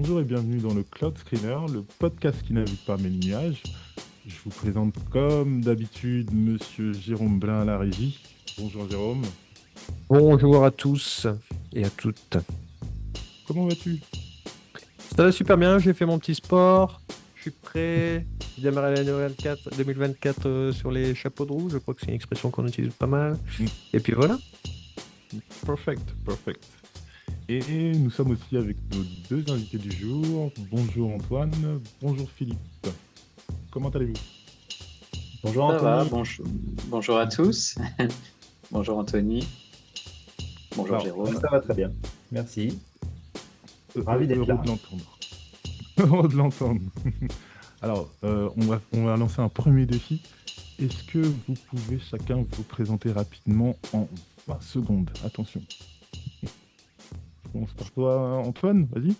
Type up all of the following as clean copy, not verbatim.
Bonjour et bienvenue dans le Cloud Screener, le podcast qui navigue par mes nuages. Je vous présente comme d'habitude Monsieur Jérôme Blin à la régie. Bonjour Jérôme, Bonjour à tous et à toutes. comment vas-tu? Ça va super bien, j'ai fait mon petit sport, je suis prêt. J'ai démarré l'année 2024 sur les chapeaux de roue, je crois que c'est une expression qu'on utilise pas mal. Mm, Et puis voilà. Perfect, perfect. Et nous sommes aussi avec nos deux invités du jour. Bonjour Antoine, bonjour Philippe. Comment allez-vous? Bonjour Ça va, Anthony. bonjour à tous. Bonjour Anthony, bonjour Alors, Ouais, Jérôme. ça va très bien. Merci. Ravi d'être heureux là. de l'entendre. Heureux de l'entendre. Alors, on va lancer un premier défi. Est-ce que vous pouvez chacun vous présenter rapidement en 20 secondes? Attention. Je commence par toi, Antoine, vas-y.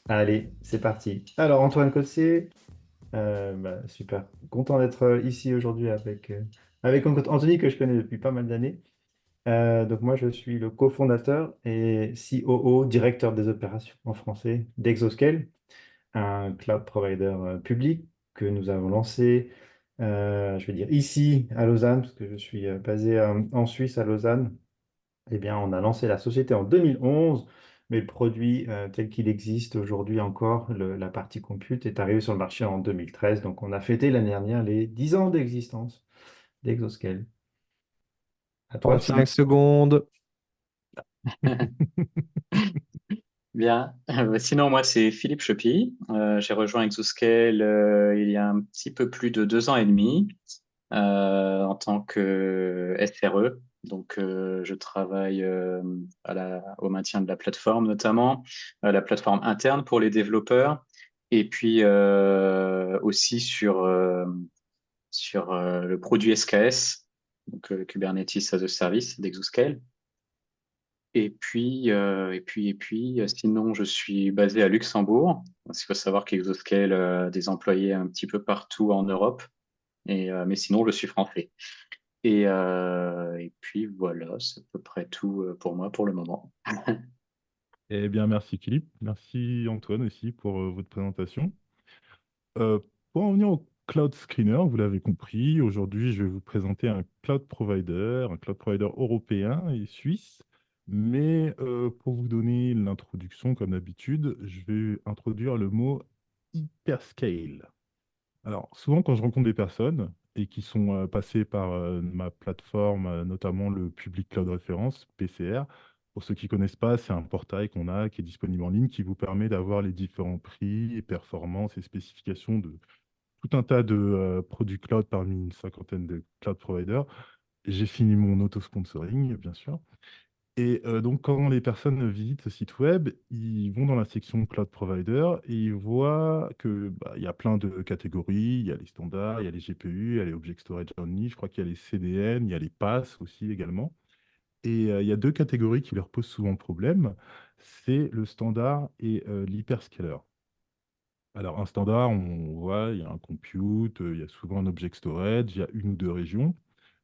Allez, c'est parti. Alors Antoine Cossé, super. Content d'être ici aujourd'hui avec Anthony que je connais depuis pas mal d'années. Donc moi je suis le cofondateur et COO, directeur des opérations en français d'Exoscale, un cloud provider public que nous avons lancé, je vais dire ici à Lausanne, parce que je suis basé en Suisse à Lausanne. Eh bien, on a lancé la société en 2011, mais le produit tel qu'il existe aujourd'hui encore, la partie compute, est arrivé sur le marché en 2013. Donc, on a fêté l'année dernière les 10 ans d'existence d'Exoscale. À toi, 35 Philippe. secondes. Bien. Sinon, moi, c'est Philippe Chepy. J'ai rejoint Exoscale il y a un petit peu plus de 2 ans et demi en tant que SRE. Donc, je travaille au maintien de la plateforme, notamment la plateforme interne pour les développeurs, et puis aussi sur le produit SKS, donc le Kubernetes as a Service d'Exoscale. Sinon, je suis basé à Luxembourg. Parce qu'il faut savoir qu'Exoscale a des employés un petit peu partout en Europe. Mais sinon, je suis français. Et puis voilà, c'est à peu près tout pour moi pour le moment. Eh bien, merci Philippe. Merci Antoine aussi pour votre présentation. Euh, pour en venir au Cloud Screener, vous l'avez compris, aujourd'hui, je vais vous présenter un cloud provider européen et suisse. Mais pour vous donner l'introduction, comme d'habitude, je vais introduire le mot hyperscale. Alors, souvent, quand je rencontre des personnes et qui sont passées par ma plateforme, notamment le Public Cloud Reference, PCR, pour ceux qui ne connaissent pas, c'est un portail qu'on a qui est disponible en ligne qui vous permet d'avoir les différents prix et performances et spécifications de tout un tas de produits cloud parmi une cinquantaine de cloud providers. J'ai fini mon auto-sponsoring, bien sûr. Et donc, quand les personnes visitent ce site web, ils vont dans la section Cloud Provider et ils voient que il y a plein de catégories. Il y a les standards, il y a les GPU, il y a les Object Storage Only, je crois qu'il y a les CDN, il y a les PaaS aussi également. Et il y a deux catégories qui leur posent souvent problème. C'est le standard et l'hyperscaler. Alors, un standard, on voit, il y a un compute, il y a souvent un object storage, il y a une ou deux régions.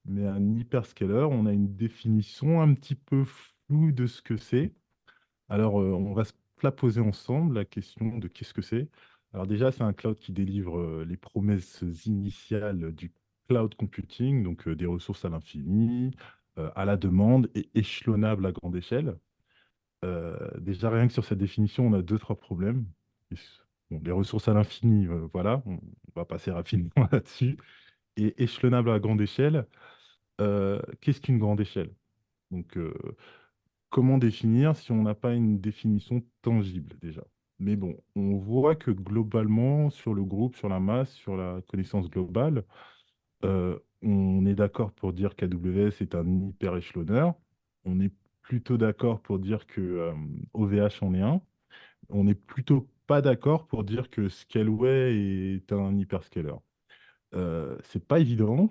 Mais un hyperscaler, on a une définition un petit peu floue de ce que c'est. Alors, on va se la poser ensemble, la question de qu'est-ce que c'est. Alors déjà, c'est un cloud qui délivre les promesses initiales du cloud computing, donc des ressources à l'infini, à la demande et échelonnables à grande échelle. Déjà, rien que sur cette définition, on a deux, trois problèmes. Bon, les ressources à l'infini, voilà, on va passer rapidement là-dessus. Et échelonnable à grande échelle, qu'est-ce qu'une grande échelle? Donc, comment définir si on n'a pas une définition tangible déjà? Mais bon, on voit que globalement, sur le groupe, sur la masse, sur la connaissance globale, on est d'accord pour dire qu'AWS est un hyper-échelonneur. On est plutôt d'accord pour dire que OVH en est un. On n'est plutôt pas d'accord pour dire que Scaleway est un hyperscaler. C'est pas évident.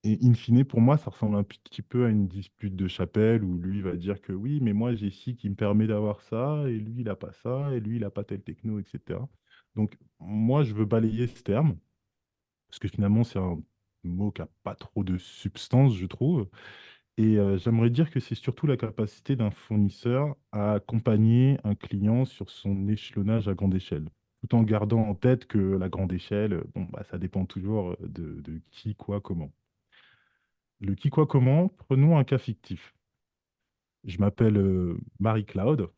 Et in fine, pour moi, ça ressemble un petit peu à une dispute de chapelle où lui va dire que oui, mais moi j'ai ci qui me permet d'avoir ça, et lui il n'a pas ça, et lui il n'a pas tel techno, etc. Donc moi je veux balayer ce terme, parce que finalement c'est un mot qui n'a pas trop de substance, je trouve. Et j'aimerais dire que c'est surtout la capacité d'un fournisseur à accompagner un client sur son échelonnage à grande échelle, tout en gardant en tête que la grande échelle, bon, bah, ça dépend toujours de qui, quoi, comment. Le qui, quoi, comment, prenons un cas fictif. Je m'appelle Marie-Claude,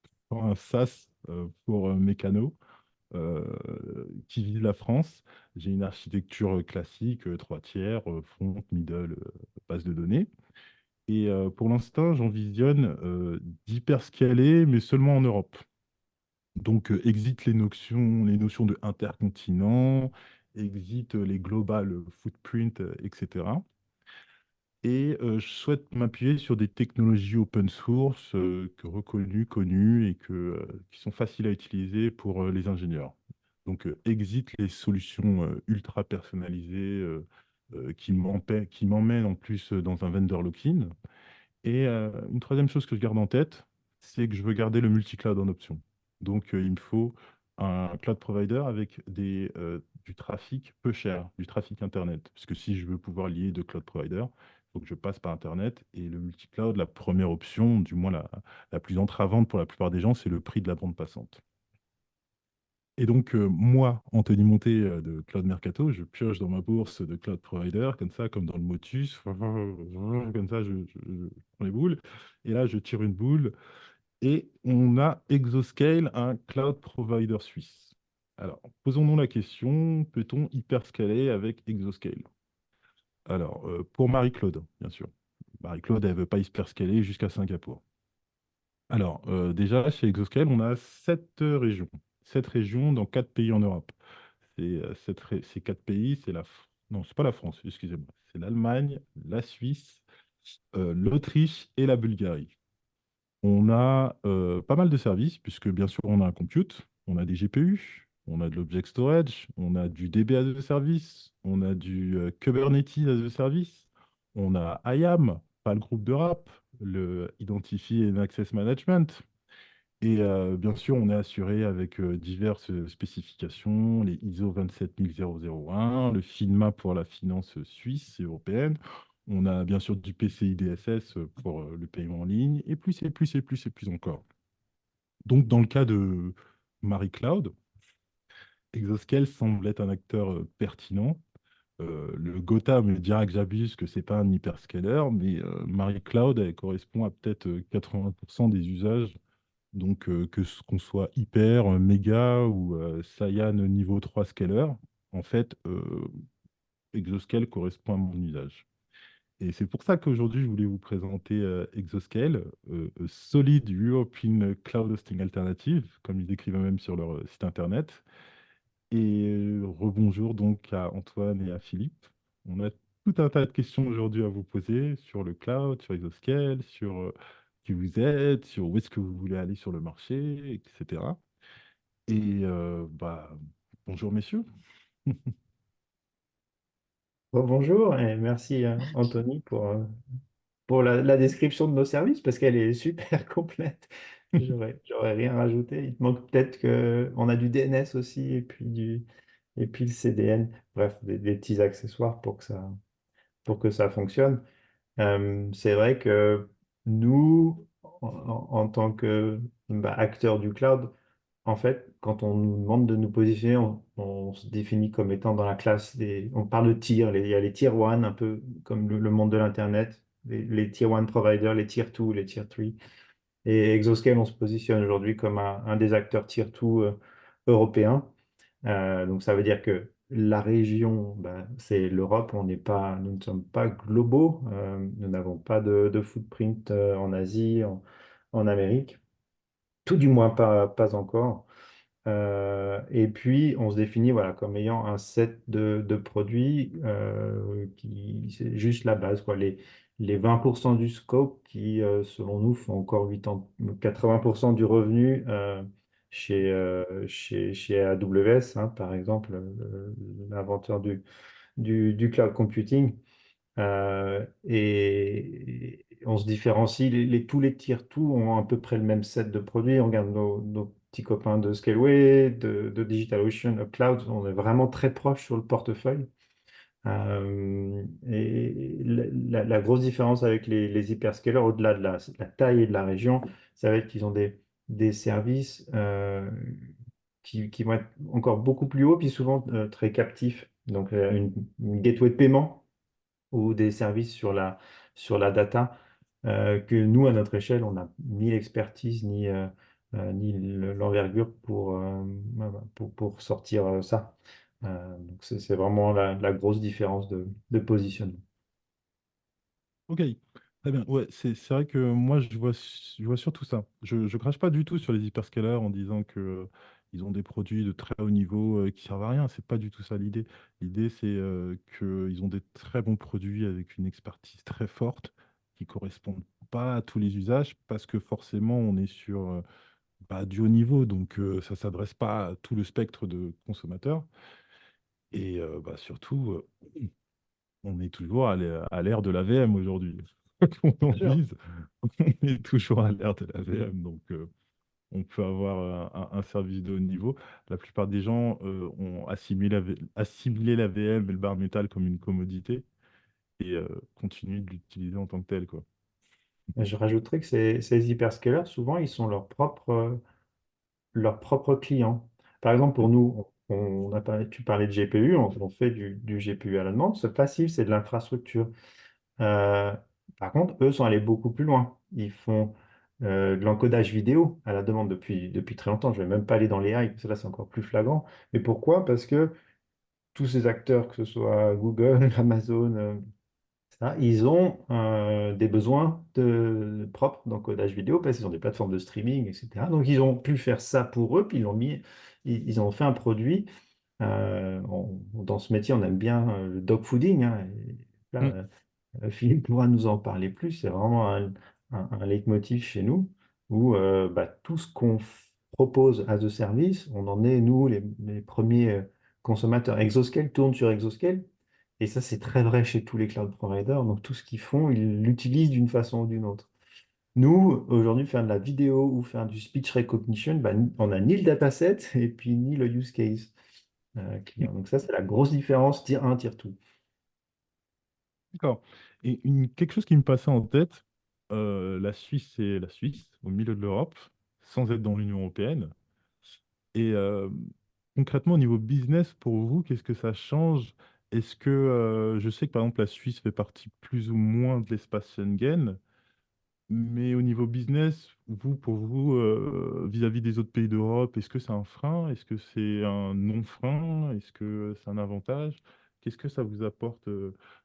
je prends un SaaS pour mécano qui vise la France. J'ai une architecture classique, 3 tiers, front, middle, base de données. Et pour l'instant, j'envisionne d'hyperscaler, mais seulement en Europe. Donc, exit les notions de intercontinent, exit les global footprint, etc. Et je souhaite m'appuyer sur des technologies open source reconnues, connues et qui sont faciles à utiliser pour les ingénieurs. Donc, exit les solutions ultra personnalisées qui m'emmènent en plus dans un vendor lock-in. Et une troisième chose que je garde en tête, c'est que je veux garder le multi-cloud en option. Donc, il me faut un cloud provider avec du trafic peu cher, du trafic Internet. Parce que si je veux pouvoir lier deux cloud providers, il faut que je passe par Internet. Et le multi-cloud, la première option, du moins la plus entravante pour la plupart des gens, c'est le prix de la bande passante. Et donc, moi, Anthony Monté de Cloud Mercato, je pioche dans ma bourse de cloud provider, comme ça, comme dans le Motus, comme ça, je prends les boules. Et là, je tire une boule. Et on a Exoscale, un cloud provider suisse. Alors, posons-nous la question, peut-on hyperscaler avec Exoscale? Alors, pour Marie-Claude, bien sûr. Marie-Claude, elle ne veut pas hyperscaler jusqu'à Singapour. Alors, déjà, chez Exoscale, on a 7 régions. 7 régions dans 4 pays en Europe. Ces 4 pays, non, c'est pas la France, excusez-moi. C'est l'Allemagne, la Suisse, l'Autriche et la Bulgarie. On a pas mal de services, puisque bien sûr, on a un compute, on a des GPU, on a de l'object storage, on a du DB as a service, on a du Kubernetes as a service, on a IAM, pas le groupe de RAP, le Identity and Access Management. Et bien sûr, on est assuré avec diverses spécifications, les ISO 27001, le FINMA pour la finance suisse et européenne. On a bien sûr du PCI DSS pour le paiement en ligne, et plus, et plus, et plus, et plus encore. Donc, dans le cas de Marie Cloud, Exoscale semble être un acteur pertinent. Le Gotha me dira que j'abuse, que ce n'est pas un hyperscaler, mais Marie Cloud, elle correspond à peut-être 80% des usages. Donc, qu'on soit hyper, méga ou Cyan niveau 3 scaler, en fait, Exoscale correspond à mon usage. Et c'est pour ça qu'aujourd'hui, je voulais vous présenter Exoscale, a Solid European Cloud Hosting Alternative, comme ils décrivent même sur leur site internet. Et rebonjour donc à Antoine et à Philippe. On a tout un tas de questions aujourd'hui à vous poser sur le cloud, sur Exoscale, sur qui vous êtes, sur où est-ce que vous voulez aller sur le marché, etc. Et bonjour messieurs. Bonjour et merci Anthony pour la description de nos services parce qu'elle est super complète. J'aurais rien rajouté. Il te manque peut-être que on a du DNS aussi et puis le CDN. Bref, des petits accessoires pour que ça fonctionne. C'est vrai que nous, en tant que acteurs du cloud, en fait, quand on nous demande de nous positionner, on se définit comme étant dans la classe des. On parle de tiers. Il y a les tier 1, un peu comme le monde de l'Internet, les tier 1 providers, les tier 2, les tier 3. Et Exoscale, on se positionne aujourd'hui comme un des acteurs tier 2 européens. Donc ça veut dire que la région, c'est l'Europe, nous ne sommes pas globaux, nous n'avons pas de footprint en Asie, en Amérique, tout du moins pas encore. Et puis, on se définit voilà, comme ayant un set de produits qui, c'est juste la base, quoi. Les 20% du scope qui, selon nous, font encore 80% du revenu chez AWS, hein, par exemple, l'inventeur du cloud computing. Et on se différencie, tous les tiers tout ont à peu près le même set de produits. On regarde nos petits copains de Scaleway, de DigitalOcean, Upcloud, on est vraiment très proche sur le portefeuille. Et la grosse différence avec les hyperscalers, au-delà de la taille et de la région, ça va être qu'ils ont des services qui vont être encore beaucoup plus hauts, puis souvent très captifs. Donc, une gateway de paiement ou des services sur la data que nous, à notre échelle, on n'a ni l'expertise ni l'envergure pour sortir ça. Donc c'est vraiment la grosse différence de positionnement. Ok, très bien. Ouais, c'est vrai que moi, je vois surtout ça. Je crache pas du tout sur les hyperscalers en disant que ils ont des produits de très haut niveau qui servent à rien. C'est pas du tout ça l'idée. L'idée, c'est qu'ils ont des très bons produits avec une expertise très forte qui correspondent pas à tous les usages parce que forcément, on est sur du haut niveau. Donc, ça s'adresse pas à tout le spectre de consommateurs. Et surtout, on est toujours à l'ère de la VM aujourd'hui. Qu'on en Bien sûr. dise, on est toujours à l'ère de la VM. Donc, on peut avoir un service de haut niveau. La plupart des gens ont assimilé la VM et le bar métal comme une commodité et continuent de l'utiliser en tant que tel, quoi. Je rajouterais que ces hyperscalers, souvent, ils sont leurs propres clients. Par exemple, pour nous, tu parlais de GPU, on fait du GPU à la demande. C'est facile, c'est de l'infrastructure. Euh, Par contre, eux sont allés beaucoup plus loin. Ils font de l'encodage vidéo à la demande depuis très longtemps. Je ne vais même pas aller dans les hypes, parce que là, c'est encore plus flagrant. Mais pourquoi? Parce que tous ces acteurs, que ce soit Google, Amazon, ils ont des besoins propres d'encodage vidéo parce qu'ils ont des plateformes de streaming, etc. Donc, ils ont pu faire ça pour eux, puis ils ont fait un produit. Dans ce métier, on aime bien le dogfooding, hein, et là, Mm. Philippe pourra nous en parler plus. C'est vraiment un leitmotiv chez nous où tout ce qu'on propose à the service, on en est, nous, les premiers consommateurs. Exoscale tourne sur Exoscale. Et ça, c'est très vrai chez tous les cloud providers. Donc, tout ce qu'ils font, ils l'utilisent d'une façon ou d'une autre. Nous, aujourd'hui, faire de la vidéo ou faire du speech recognition, on n'a ni le dataset et puis ni le use case client. Donc, ça, c'est la grosse différence, tier 1, tier 2. D'accord. Et quelque chose qui me passait en tête, la Suisse, c'est la Suisse, au milieu de l'Europe, sans être dans l'Union européenne. Et concrètement, au niveau business, pour vous, qu'est-ce que ça change? Est-ce que, je sais que par exemple, la Suisse fait partie plus ou moins de l'espace Schengen, mais au niveau business, pour vous, vis-à-vis des autres pays d'Europe, est-ce que c'est un frein? Est-ce que c'est un non-frein? Est-ce que c'est un avantage? Qu'est-ce que ça vous apporte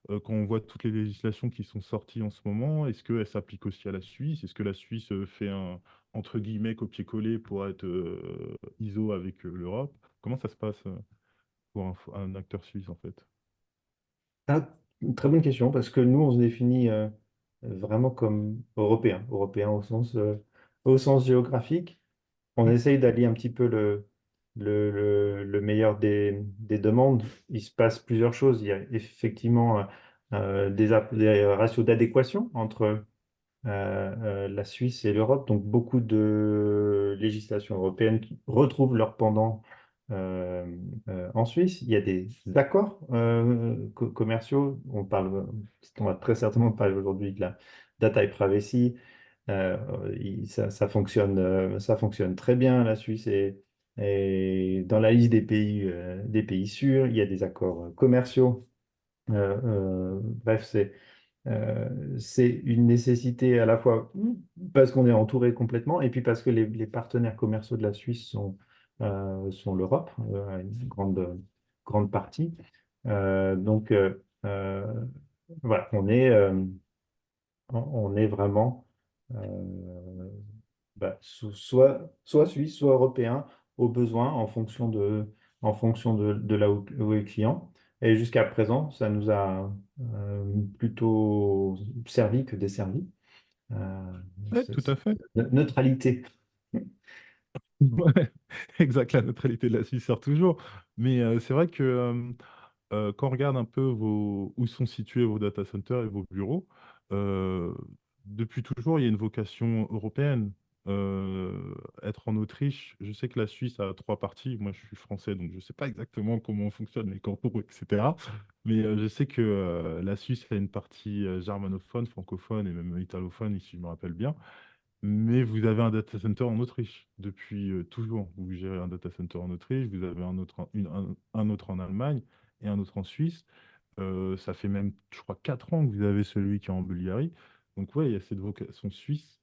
quand on voit toutes les législations qui sont sorties en ce moment? Est-ce qu'elles s'appliquent aussi à la Suisse? Est-ce que la Suisse fait un, entre guillemets, copier-coller pour être ISO avec l'Europe? Comment ça se passe pour un acteur suisse, en fait? Ah, une très bonne question, parce que nous, on se définit vraiment comme européens, européens au sens géographique. On essaye d'allier un petit peu le meilleur des demandes. Il se passe plusieurs choses. Il y a effectivement des ratios d'adéquation entre la Suisse et l'Europe. Donc beaucoup de législations européennes qui retrouvent leur pendant euh, en Suisse. Il y a des accords commerciaux. On va très certainement parler aujourd'hui de la data et privacy. Ça fonctionne très bien. La Suisse est dans la liste des pays sûrs. Il y a des accords commerciaux. Bref, c'est une nécessité à la fois parce qu'on est entouré complètement et puis parce que les partenaires commerciaux de la Suisse sont l'Europe, à une grande partie. Donc, voilà, on est vraiment soit suisse, soit européen au besoin en fonction de là où est le client. Et jusqu'à présent, ça nous a plutôt servi que desservi. Euh, Oui, tout à fait. Neutralité. Ouais, exact, la neutralité de la Suisse sort toujours. Mais c'est vrai que quand on regarde un peu où sont situés vos data centers et vos bureaux, euh, depuis toujours, il y a une vocation européenne. Être en Autriche, je sais que la Suisse a trois parties. Moi, je suis français, donc je ne sais pas exactement comment fonctionnent les cantons, etc. Mais je sais que la Suisse a une partie germanophone, francophone et même italophone, si je me rappelle bien. Mais vous avez un data center en Autriche depuis toujours. Vous gérez un data center en Autriche, vous avez un autre, un autre en Allemagne et un autre en Suisse. Ça fait même, je crois, 4 ans que vous avez celui qui est en Bulgarie. Donc, ouais, il y a cette vocation suisse,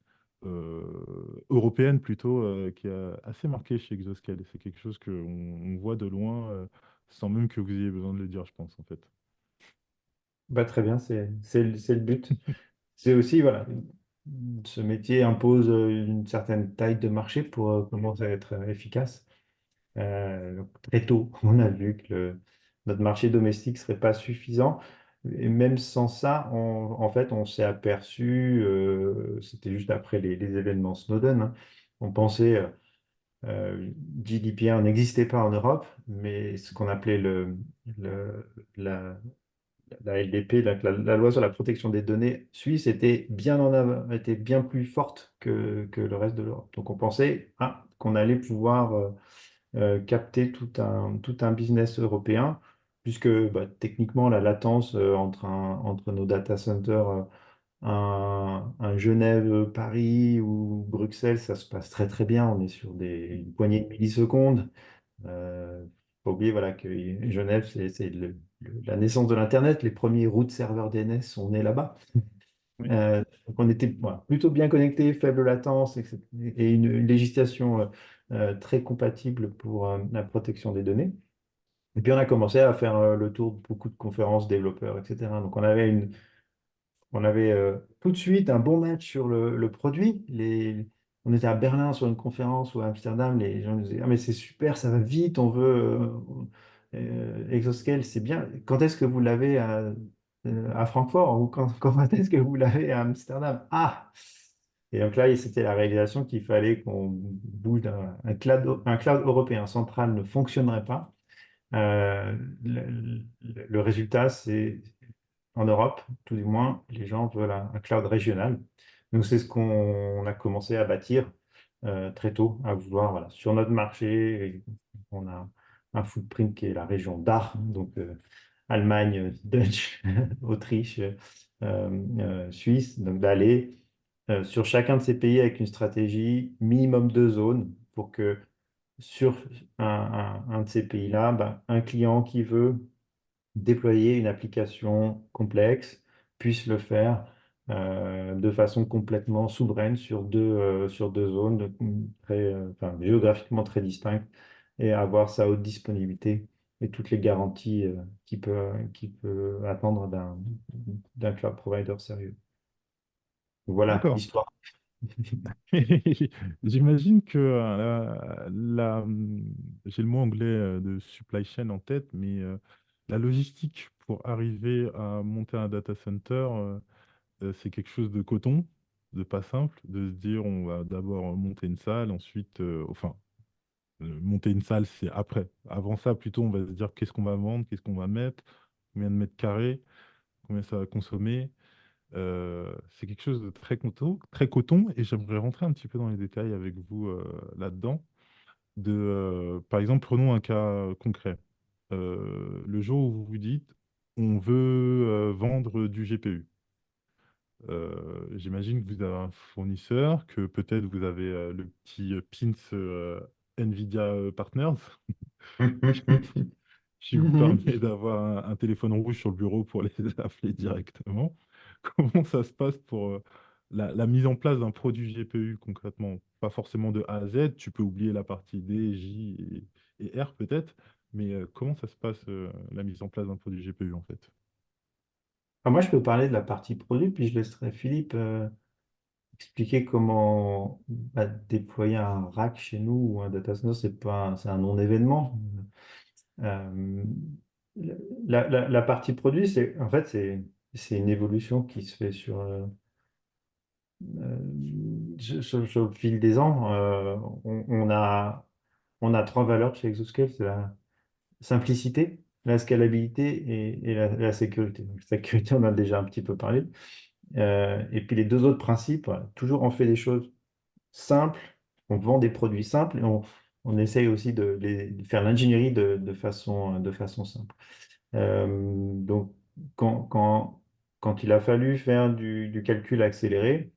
européenne plutôt, qui est assez marquée chez Exoscale. C'est quelque chose qu'on on voit de loin, sans même que vous ayez besoin de le dire, je pense, en fait. Bah, très bien, c'est le but. C'est aussi, voilà, ce métier impose une certaine taille de marché pour commencer à être efficace. Donc, très tôt, on a vu que notre marché domestique ne serait pas suffisant. Et même sans ça, en fait, on s'est aperçu, c'était juste après les événements Snowden, hein, on pensait GDPR n'existait pas en Europe, mais ce qu'on appelait le- la, la LDP, la loi sur la protection des données suisse, était bien plus forte que le reste de l'Europe. Donc on pensait qu'on allait pouvoir capter tout un business européen, puisque bah, techniquement la latence entre nos data centers, un Genève, Paris ou Bruxelles, ça se passe très très bien. On est sur une poignée de millisecondes. Faut pas oublier voilà, que Genève, c'est la naissance de l'Internet. Les premiers root serveurs DNS sont nés là-bas. Oui. Donc on était voilà, plutôt bien connectés, faible latence, etc. Et une législation très compatible pour la protection des données. Et puis on a commencé à faire le tour de beaucoup de conférences développeurs, etc. Donc on avait tout de suite un bon match sur le produit. On était à Berlin sur une conférence ou à Amsterdam, les gens nous disaient, ah mais c'est super, ça va vite, on veut Exoscale, c'est bien. Quand est-ce que vous l'avez à Francfort ou quand est-ce que vous l'avez à Amsterdam? Ah! Et donc là, c'était la réalisation qu'il fallait qu'on bouge un cloud européen central ne fonctionnerait pas. Le résultat, c'est en Europe, tout du moins, les gens veulent un cloud régional. Donc, c'est ce qu'on a commencé à bâtir très tôt, à vouloir, voilà, sur notre marché, et on a un footprint qui est la région DACH, donc Allemagne, Dutch, Autriche, Suisse, donc d'aller sur chacun de ces pays avec une stratégie minimum de zones pour que sur un de ces pays-là, ben, un client qui veut déployer une application complexe puisse le faire de façon complètement souveraine sur deux zones enfin, géographiquement très distinctes et avoir sa haute disponibilité et toutes les garanties qu'il peut attendre d'un cloud provider sérieux. Voilà D'accord. l'histoire. J'imagine que j'ai le mot anglais de supply chain en tête, mais la logistique pour arriver à monter un data center, c'est quelque chose de coton, de pas simple, de se dire on va d'abord monter une salle, ensuite, monter une salle, c'est après. Avant ça, plutôt, on va se dire qu'est-ce qu'on va vendre, qu'est-ce qu'on va mettre, combien de mètres carrés, combien ça va consommer. C'est quelque chose de très coton, et j'aimerais rentrer un petit peu dans les détails avec vous là-dedans. Par exemple, prenons un cas concret. Le jour où vous vous dites, on veut vendre du GPU. J'imagine que vous avez un fournisseur, que peut-être vous avez le petit pins NVIDIA Partners qui vous permet d'avoir un téléphone rouge sur le bureau pour les appeler directement. Comment ça se passe pour la mise en place d'un produit GPU concrètement? Pas forcément de A à Z, tu peux oublier la partie D, J et R peut-être, mais comment ça se passe la mise en place d'un produit GPU en fait? Ah, moi, je peux parler de la partie produit, puis je laisserai Philippe expliquer comment déployer un rack chez nous ou un data center, c'est un non-événement. Euh, la partie produit, en fait, c'est une évolution qui se fait sur le fil des ans. On a trois valeurs chez Exoscale, c'est la simplicité, la scalabilité et la sécurité. Donc, la sécurité, on en a déjà un petit peu parlé. Et puis les deux autres principes, voilà, toujours on fait des choses simples, on vend des produits simples et on essaye aussi de faire l'ingénierie de façon simple. Donc, quand, quand, quand il a fallu faire du calcul accéléré,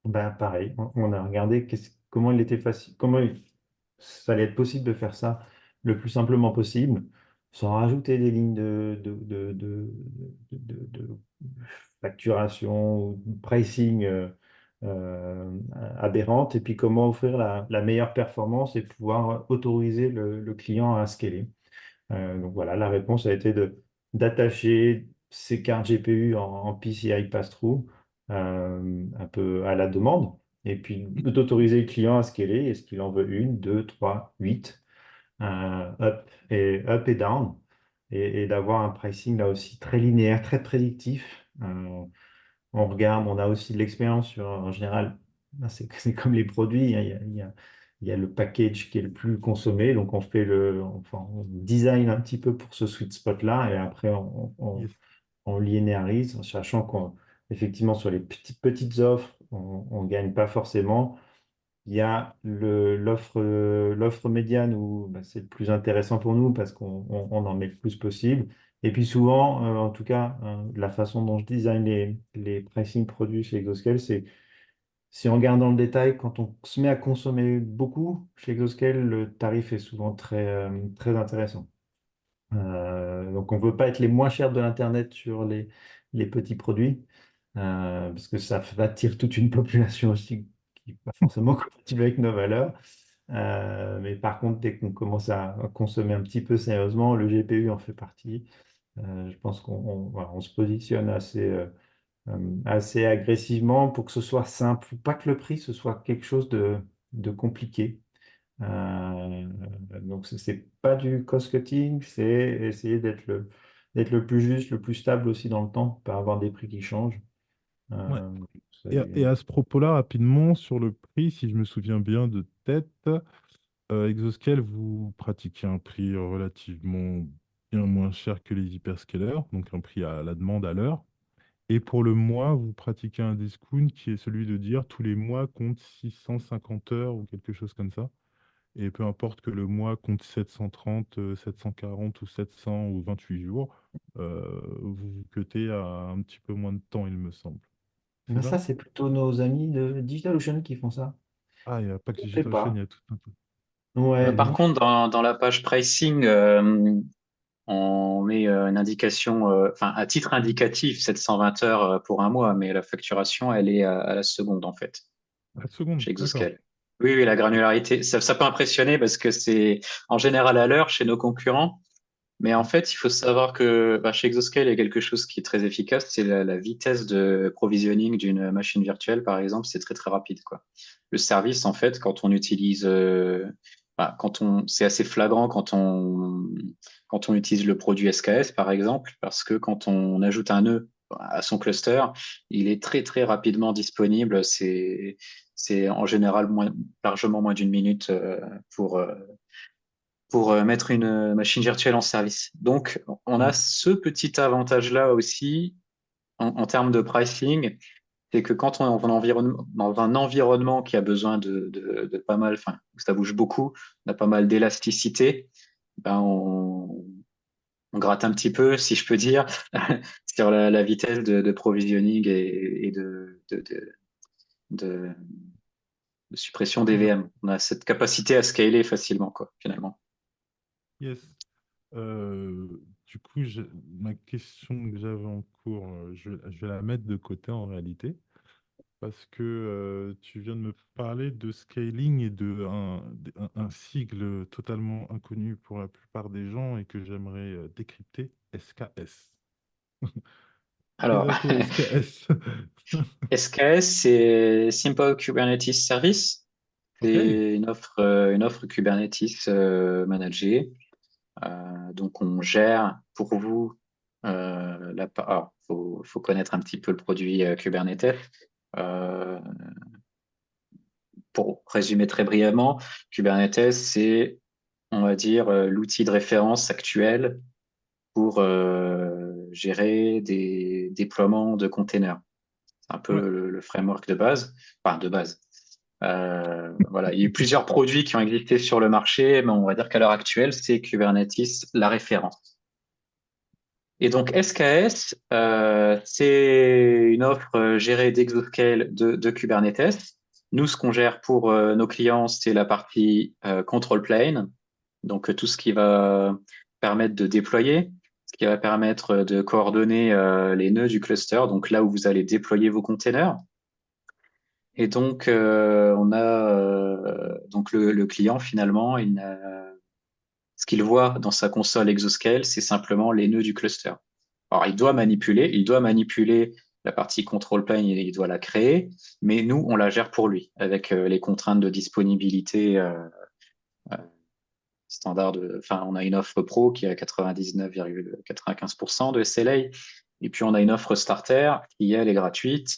ben pareil, on a regardé comment il était facile, ça allait être possible de faire ça le plus simplement possible, sans rajouter des lignes de facturation ou de pricing aberrantes, et puis comment offrir la meilleure performance et pouvoir autoriser le client à scaler. Donc voilà, la réponse a été d'attacher ces cartes GPU en PCI pass-through un peu à la demande, et puis d'autoriser le client à scaler. Est-ce qu'il en veut une, deux, trois, huit, up et down, et d'avoir un pricing là aussi très linéaire, très prédictif. On regarde, on a aussi de l'expérience sur, en général, ben, c'est comme les produits, hein, il y a le package qui est le plus consommé, donc on design un petit peu pour ce sweet spot-là, et après Yes. on linéarise, en sachant qu'effectivement sur les petites offres, on ne gagne pas forcément. Il y a l'offre médiane où bah, c'est le plus intéressant pour nous parce qu'on en met le plus possible. Et puis souvent, en tout cas, la façon dont je design les pricing produits chez Exoscale, c'est si on regarde dans le détail, quand on se met à consommer beaucoup chez Exoscale, le tarif est souvent très intéressant. Donc on ne veut pas être les moins chers de l'Internet sur les petits produits, parce que ça attire toute une population aussi qui n'est pas forcément compatible avec nos valeurs. Mais par contre, dès qu'on commence à consommer un petit peu sérieusement, le GPU en fait partie. Je pense voilà, on se positionne assez agressivement pour que ce soit simple, pas que le prix ce soit quelque chose de compliqué. Euh, donc, c'est pas du cost-cutting, c'est essayer d'être le plus juste, le plus stable aussi dans le temps, pas avoir des prix qui changent. Ouais. Euh, Et c'est- à ce propos-là, rapidement, sur le prix, si je me souviens bien de tête, Exoscale, vous pratiquez un prix relativement bien moins cher que les hyperscalers, donc un prix à la demande à l'heure. Et pour le mois, vous pratiquez un discount qui est celui de dire tous les mois compte 650 heures ou quelque chose comme ça. Et peu importe que le mois compte 730, 740 ou 700 ou 28 jours, vous vous cutez à un petit peu moins de temps, il me semble. C'est Mais ça? ça, c'est plutôt nos amis de DigitalOcean qui font ça. Ah, il n'y a pas que On ne fait DigitalOcean, il y pas. a tout un peu. Ouais, Par nous, contre, dans la page pricing, on met une indication, enfin, à titre indicatif, 720 heures pour un mois, mais la facturation, elle est à la seconde, en fait, La seconde, chez d'accord. Exoscale. Oui, oui, la granularité, ça peut impressionner parce que c'est en général à l'heure chez nos concurrents. Mais en Mm. fait, il faut savoir que bah, chez Exoscale, il y a quelque chose qui est très efficace, c'est la vitesse de provisioning d'une machine virtuelle, par exemple, c'est très très rapide, quoi. Le service, en fait, quand on utilise, c'est assez flagrant quand on utilise le produit SKS, par exemple, parce que quand on ajoute un nœud à son cluster, il est très très rapidement disponible. C'est en général largement moins d'une minute pour mettre une machine virtuelle en service. Donc, on a Ouais. ce petit avantage-là aussi en termes de pricing, c'est que quand on est dans un environnement qui a besoin de pas mal, enfin, où ça bouge beaucoup, on a pas mal d'élasticité, ben on gratte un petit peu, si je peux dire, sur la vitesse de provisioning et de, de suppression des Ouais. VM. On a cette capacité à scaler facilement, quoi, finalement. Yes. Euh, du coup, ma question que j'avais en cours, je vais la mettre de côté en réalité, parce que tu viens de me parler de scaling et un sigle totalement inconnu pour la plupart des gens et que j'aimerais décrypter, SKS. Alors, Exacto, SKS. SKS, c'est Simple Kubernetes Service. Ok, C'est une offre Kubernetes managée. Donc, on gère pour vous faut connaître un petit peu le produit Kubernetes. Euh, pour résumer très brièvement, Kubernetes, c'est, on va dire, l'outil de référence actuel pour gérer des déploiements de containers. C'est un ouais, peu le framework de base, enfin de base. Voilà, il y a eu plusieurs produits qui ont existé sur le marché, mais on va dire qu'à l'heure actuelle, c'est Kubernetes la référence. Et donc SKS, c'est une offre gérée d'Exoscale de Kubernetes. Nous, ce qu'on gère pour nos clients, c'est la partie control plane, donc tout ce qui va permettre de déployer, ce qui va permettre de coordonner les nœuds du cluster, donc là où vous allez déployer vos containers. Et donc, on a donc le client finalement, ce qu'il voit dans sa console Exoscale, c'est simplement les nœuds du cluster. Alors, il doit manipuler la partie control plane, il doit la créer, mais nous, on la gère pour lui avec les contraintes de disponibilité euh, standard. Enfin, on a une offre pro qui est à 99,95% de SLA, et puis on a une offre starter qui, elle, est gratuite,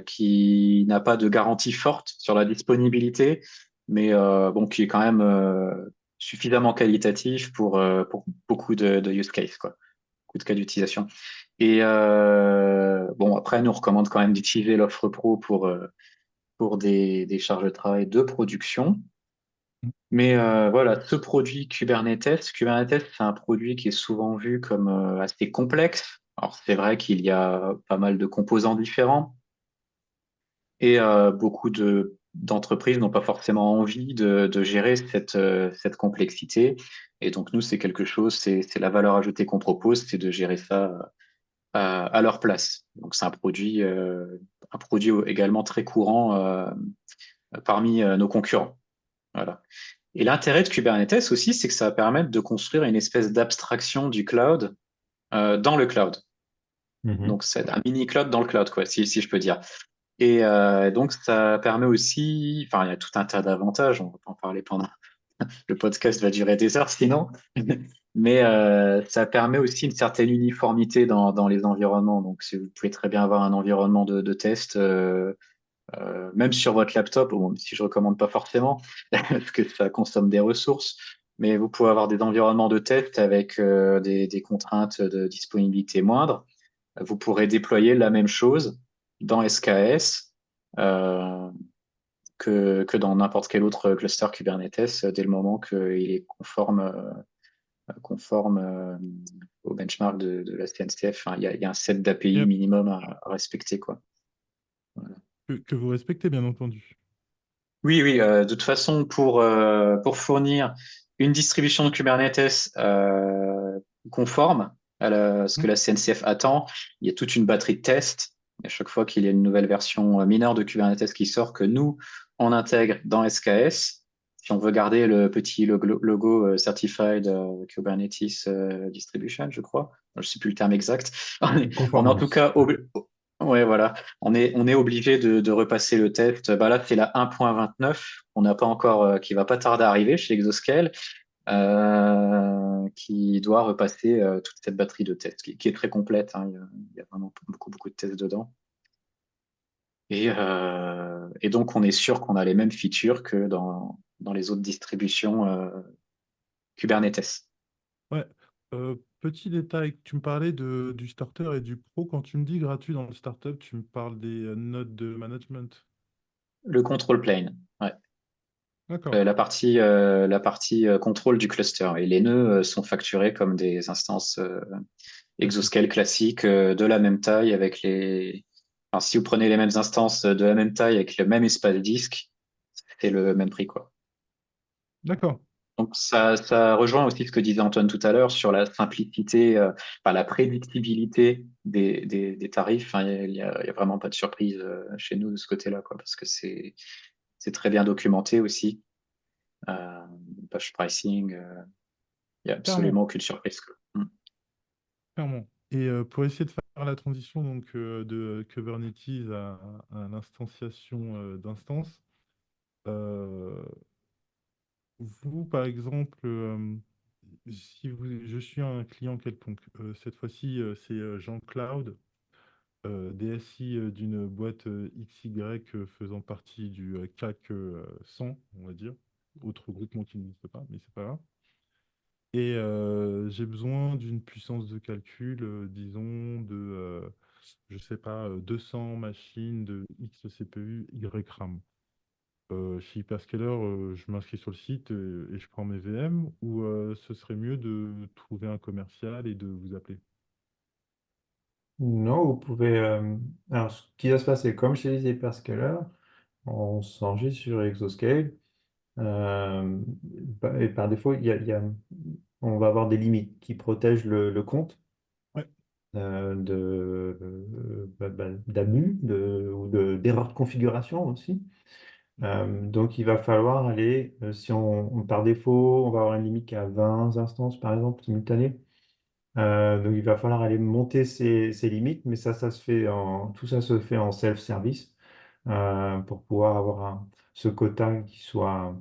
qui n'a pas de garantie forte sur la disponibilité, mais bon, qui est quand même suffisamment qualitatif pour beaucoup de use cases, quoi, beaucoup de cas d'utilisation. Et bon, après, nous, on recommande quand même d'utiliser l'offre pro pour des charges de travail de production. Mais voilà, ce produit Kubernetes, c'est un produit qui est souvent vu comme assez complexe. Alors, c'est vrai qu'il y a pas mal de composants différents et beaucoup d'entreprises n'ont pas forcément envie de gérer cette complexité. Et donc, nous, c'est quelque chose, c'est la valeur ajoutée qu'on propose, c'est de gérer ça à leur place. Donc, c'est un produit également très courant parmi nos concurrents. Voilà. Et l'intérêt de Kubernetes aussi, c'est que ça va permettre de construire une espèce d'abstraction du cloud dans le cloud. Mhm. Donc, c'est un mini cloud dans le cloud, quoi, si je peux dire. Et donc, ça permet aussi, enfin, il y a tout un tas d'avantages. On va pas en parler pendant le podcast, va durer des heures sinon. Mais ça permet aussi une certaine uniformité dans les environnements. Donc, vous pouvez très bien avoir un environnement de test même sur votre laptop, bon, même si je recommande pas forcément, parce que ça consomme des ressources, mais vous pouvez avoir des environnements de test avec des contraintes de disponibilité moindres. Vous pourrez déployer la même chose dans SKS que dans n'importe quel autre cluster Kubernetes dès le moment qu'il est conforme au benchmark de la CNCF. Enfin, il y a un set d'API Yep. minimum à respecter, quoi. Voilà. Que vous respectez, bien entendu. Oui, oui, de toute façon, pour fournir une distribution de Kubernetes conforme à ce que la CNCF attend, il y a toute une batterie de tests. Et à chaque fois qu'il y a une nouvelle version mineure de Kubernetes qui sort, que nous, on intègre dans SKS, si on veut garder le petit logo Certified Kubernetes Distribution, je crois. Je ne sais plus le terme exact. On est en tout Conformance. cas ouais, voilà. On est obligé de repasser le test. Bah là, c'est la 1.29. On n'a pas encore, qui va pas tarder à arriver chez Exoscale, qui doit repasser toute cette batterie de tests, qui est très complète, hein. Il y a vraiment beaucoup, beaucoup de tests dedans. Et donc, on est sûr qu'on a les mêmes features que dans les autres distributions Kubernetes. Ouais. Petit détail, tu me parlais du starter et du pro. Quand tu me dis gratuit dans le startup, tu me parles des notes de management. Le control plane, ouais. D'accord. La partie contrôle du cluster. Et les nœuds sont facturés comme des instances Exoscale Classique. classique de la même taille avec enfin, si vous prenez les mêmes instances de la même taille avec le même espace disque, c'est le même prix, quoi. D'accord. Donc ça rejoint aussi ce que disait Antoine tout à l'heure sur la simplicité, enfin, la prédictibilité des tarifs. Enfin, il y a vraiment pas de surprise chez nous de ce côté-là, quoi, parce que c'est très bien documenté aussi. Page pricing, il y a Clairement. absolument aucune surprise, quoi. Mm. Clairement. Et pour essayer de faire la transition donc, de Kubernetes à l'instanciation d'instances, euh, vous, par exemple, si je suis un client quelconque, cette fois-ci, c'est Jean Cloud, DSI d'une boîte XY faisant partie du CAC 100, on va dire, autre groupement qui n'existe pas, mais c'est pas grave. Et j'ai besoin d'une puissance de calcul, disons, je sais pas, 200 machines de X CPU, Y RAM. Chez Hyperscaler, je m'inscris sur le site et je prends mes VM, ou ce serait mieux de trouver un commercial et de vous appeler? Non, vous pouvez. Alors, ce qui va se passer, comme chez les hyperscalers, on s'enregistre sur Exoscale. euh, et par défaut, on va avoir des limites qui protègent le compte Ouais. d'abus d'erreurs de configuration aussi. Donc, il va falloir aller, si par défaut, on va avoir une limite qui est à 20 instances, par exemple, simultanées. Donc, il va falloir aller monter ces limites, mais ça se fait tout ça se fait en self-service pour pouvoir avoir ce quota qui soit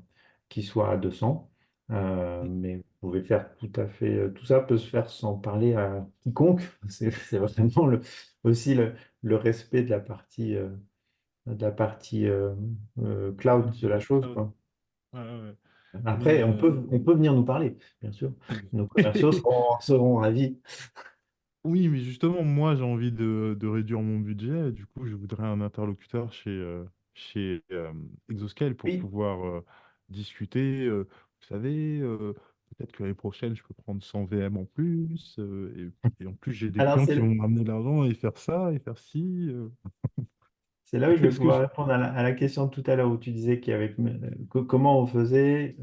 à 200. Mais vous pouvez faire tout à fait, tout ça peut se faire sans parler à quiconque. C'est vraiment aussi le respect de la partie cloud de la chose, Cloud. quoi. Ouais, ouais, ouais. Après, Mais on peut venir nous parler, bien sûr. Nos commerciaux seront ravis. oui, mais justement, moi, j'ai envie de réduire mon budget. Du coup, je voudrais un interlocuteur chez Exoscale pour Oui. pouvoir discuter. Vous savez, peut-être que l'année prochaine, je peux prendre 100 VM en plus. Et en plus, j'ai des Alors, clients qui c'est vont m'amener de l'argent et faire ça et faire ci. C'est là où je vais Est-ce que pouvoir je... répondre à la question de tout à l'heure où tu disais comment on faisait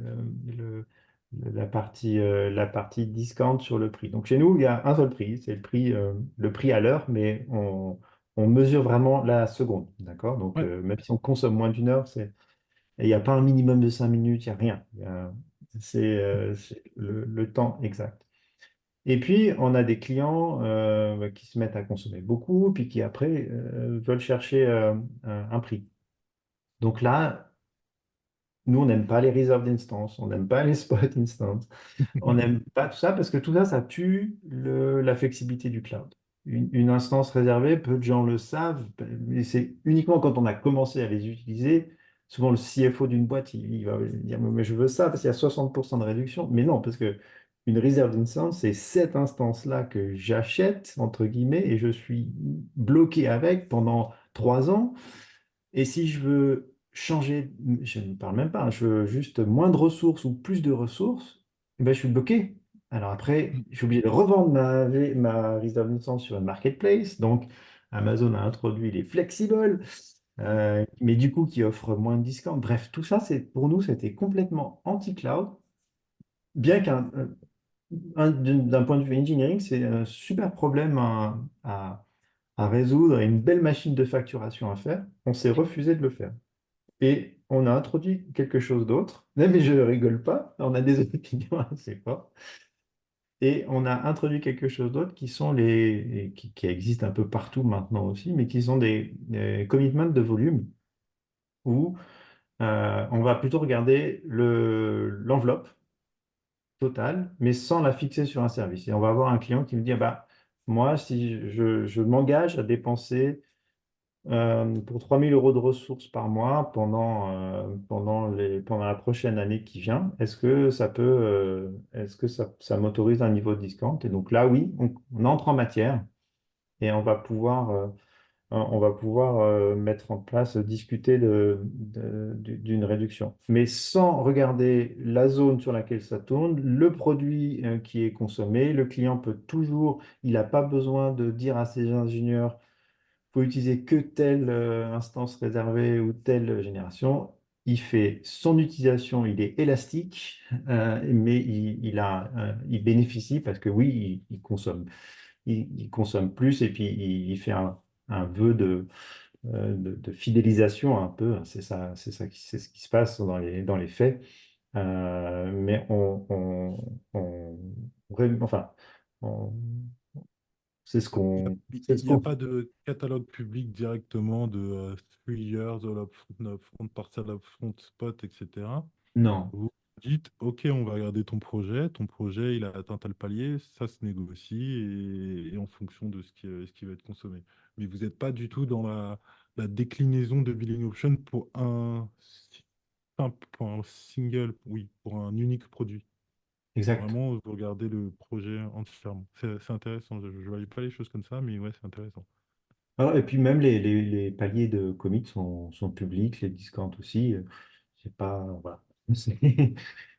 la partie discount sur le prix. Donc chez nous, il y a un seul prix, c'est le prix à l'heure, mais on mesure vraiment la seconde. D'accord? Donc Ouais. même si on consomme moins d'une heure, il n'y a pas un minimum de 5 minutes, il n'y a rien. C'est le temps exact. Et puis, on a des clients qui se mettent à consommer beaucoup, puis qui après veulent chercher un prix. Donc là, nous, on n'aime pas les reserved instances, on n'aime pas les spot instances, on n'aime pas tout ça parce que tout ça, ça tue la flexibilité du cloud. Une instance réservée, peu de gens le savent, mais c'est uniquement quand on a commencé à les utiliser. Souvent, le CFO d'une boîte, il va dire, mais je veux ça parce qu'il y a 60% de réduction. Mais non, parce que une reserved instance, c'est cette instance-là que j'achète, entre guillemets, et je suis bloqué avec pendant 3 ans. Et si je veux changer, je ne parle même pas, hein, je veux juste moins de ressources ou plus de ressources, eh ben, je suis bloqué. Alors après, je suis obligé de revendre ma reserve licence sur une marketplace. Donc, Amazon a introduit les flexibles, mais du coup, qui offrent moins de discount. Bref, tout ça, pour nous, c'était complètement anti-cloud, bien d'un point de vue engineering, c'est un super problème à résoudre et une belle machine de facturation à faire. On s'est refusé de le faire. Et on a introduit quelque chose d'autre. Non, mais je ne rigole pas, on a des opinions assez fortes. Et on a introduit quelque chose d'autre qui existent un peu partout maintenant aussi, mais qui sont des commitments de volume où on va plutôt regarder l'enveloppe totale, mais sans la fixer sur un service. Et on va avoir un client qui me dit, ah bah, moi, si je m'engage à dépenser pour 3 000 € de ressources par mois pendant la prochaine année qui vient, est-ce que ça m'autorise un niveau de discount? Et donc là, oui, on entre en matière et on va pouvoir mettre en place, discuter d'une réduction. Mais sans regarder la zone sur laquelle ça tourne, le produit qui est consommé, le client peut toujours, il n'a pas besoin de dire à ses ingénieurs faut utiliser que telle instance réservée ou telle génération. Il fait son utilisation, il est élastique, mais il bénéficie parce que oui, il consomme plus et puis il fait un vœu de fidélisation un peu. C'est ce qui se passe dans les faits. Mais enfin, on- c'est ce Il qu'on, c'est n'y ce a, qu'on, pas de catalogue public directement de 3 years, de upfront partial, upfront spot, etc. non. Vous dites, OK, on va regarder ton projet, il a atteint tel palier, ça se négocie et en fonction de ce qui va être consommé. Mais vous n'êtes pas du tout dans la déclinaison de billing option pour un single, oui, pour un unique produit. Exact. Vraiment, vous regardez le projet entièrement. C'est intéressant. Je ne voyais pas les choses comme ça, mais ouais, c'est intéressant. Alors, et puis même les paliers de commit sont publics, les discounts aussi. J'ai pas, voilà. C'est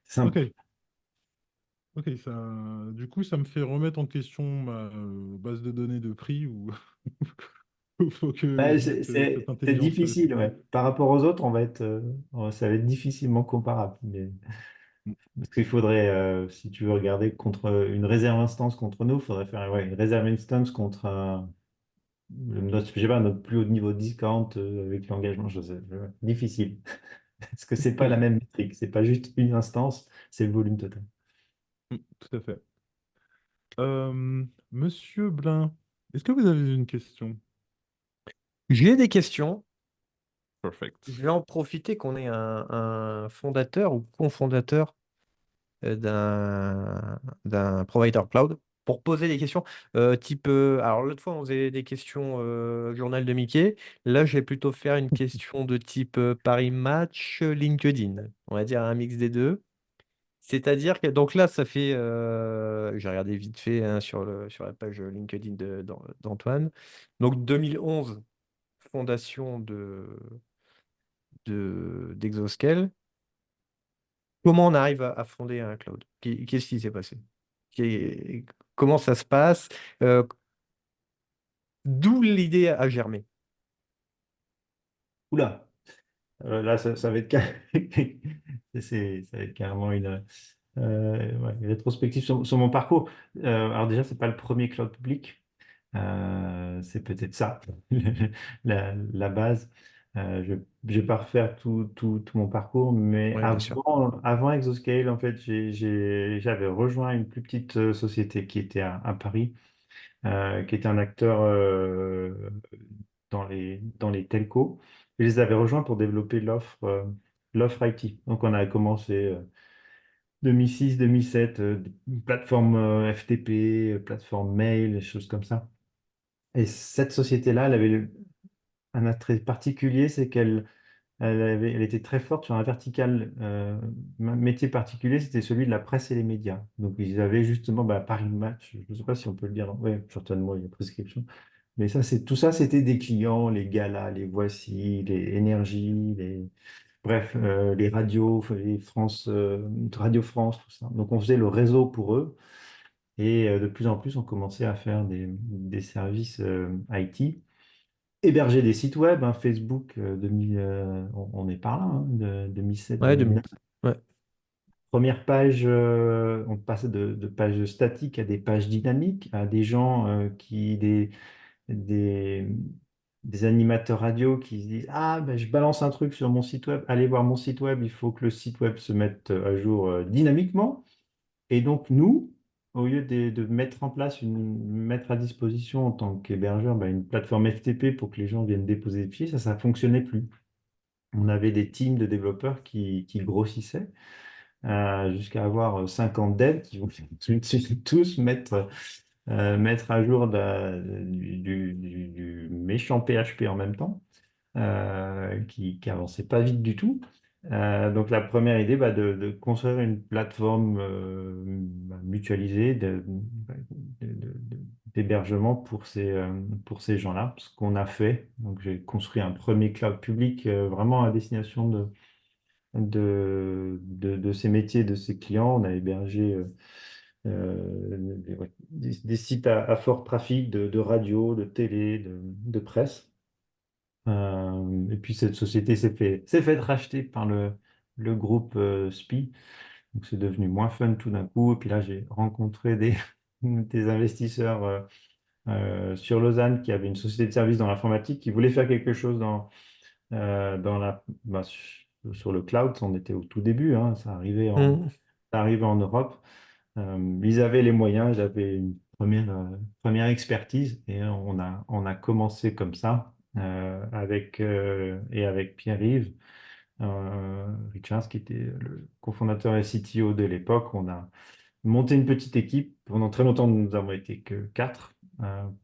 simple. Ok, ok, du coup, ça me fait remettre en question ma base de données de prix où il faut que Ouais, je mette cette c'est intelligence. difficile, ouais. Par rapport aux autres, ça va être difficilement comparable. Parce qu'il faudrait, si tu veux regarder contre une réserve instance contre nous, il faudrait faire ouais, une réserve instance contre je sais pas, notre plus haut niveau de discount avec l'engagement. Difficile. Parce que c'est pas la même métrique. C'est pas juste une instance, c'est le volume total. Tout à fait. Monsieur Blin, est-ce que vous avez une question? J'ai des questions. Perfect. Je vais en profiter qu'on ait un fondateur ou cofondateur d'un provider cloud pour poser des questions type. Alors, l'autre fois, on faisait des questions journal de Mickey. Là, je vais plutôt faire une question de type Paris Match, LinkedIn. On va dire un mix des deux. C'est-à-dire que, donc là, ça fait. J'ai regardé vite fait hein, sur la page LinkedIn d'Antoine. Donc, 2011, fondation d'Exoscale. Comment on arrive à fonder un cloud? Qu'est-ce qui s'est passé? Comment ça se passe? Euh, D'où l'idée a germé? Oula, là, ça va être, ça va être carrément ouais, une rétrospective sur mon parcours. Alors déjà, c'est pas le premier cloud public. C'est peut-être ça, la base. Je vais pas refaire tout mon parcours, mais Oui, bien sûr. avant Exoscale, en fait, j'avais rejoint une plus petite société qui était à Paris, qui était un acteur dans les telcos. Je les avais rejoints pour développer l'offre IT. Donc, on a commencé 2006-2007, plateforme FTP, plateforme mail, des choses comme ça. Et cette société-là, elle avait un attrait particulier, c'est elle était très forte sur un vertical, un métier particulier, c'était celui de la presse et les médias. Donc, ils avaient justement Paris Match, je ne sais pas si on peut le dire, oui, certainement, il y a prescription. Mais tout ça, c'était des clients, les galas, les Voici, les Énergie, bref, les radios, les Radio France, tout ça. Donc, on faisait le réseau pour eux. Et de plus en plus, on commençait à faire des services IT, héberger des sites web, hein, Facebook, on est par là, hein, de 2007, Ouais, 2009. ouais. Première page, on passait de pages statiques à des pages dynamiques, à des gens des, des animateurs radio qui se disent, ah, ben, je balance un truc sur mon site web, allez voir mon site web, il faut que le site web se mette à jour dynamiquement. Et donc, nous, au lieu de mettre en place, mettre à disposition en tant qu'hébergeur une plateforme FTP pour que les gens viennent déposer des fichiers, ça ne fonctionnait plus. On avait des teams de développeurs qui grossissaient jusqu'à avoir 50 devs qui voulaient tous mettre à jour du méchant PHP en même temps, qui avançait pas vite du tout. Donc la première idée, de construire une plateforme mutualisée d'hébergement pour ces gens-là, ce qu'on a fait. Donc j'ai construit un premier cloud public vraiment à destination de ces métiers, de ces clients. On a hébergé ouais, des sites à fort trafic de radio, de télé, de presse. Et puis cette société s'est fait racheter par le groupe SPI. Donc c'est devenu moins fun tout d'un coup. Et puis là, j'ai rencontré des investisseurs sur Lausanne qui avaient une société de services dans l'informatique qui voulaient faire quelque chose sur le cloud. On était au tout début, hein, Hmm. ça arrivait en Europe. Ils avaient les moyens, ils avaient une première expertise et on a commencé comme ça avec Pierre-Yves Richards, qui était le cofondateur et CTO de l'époque. On a monté une petite équipe. Pendant très longtemps, nous n'avons été que quatre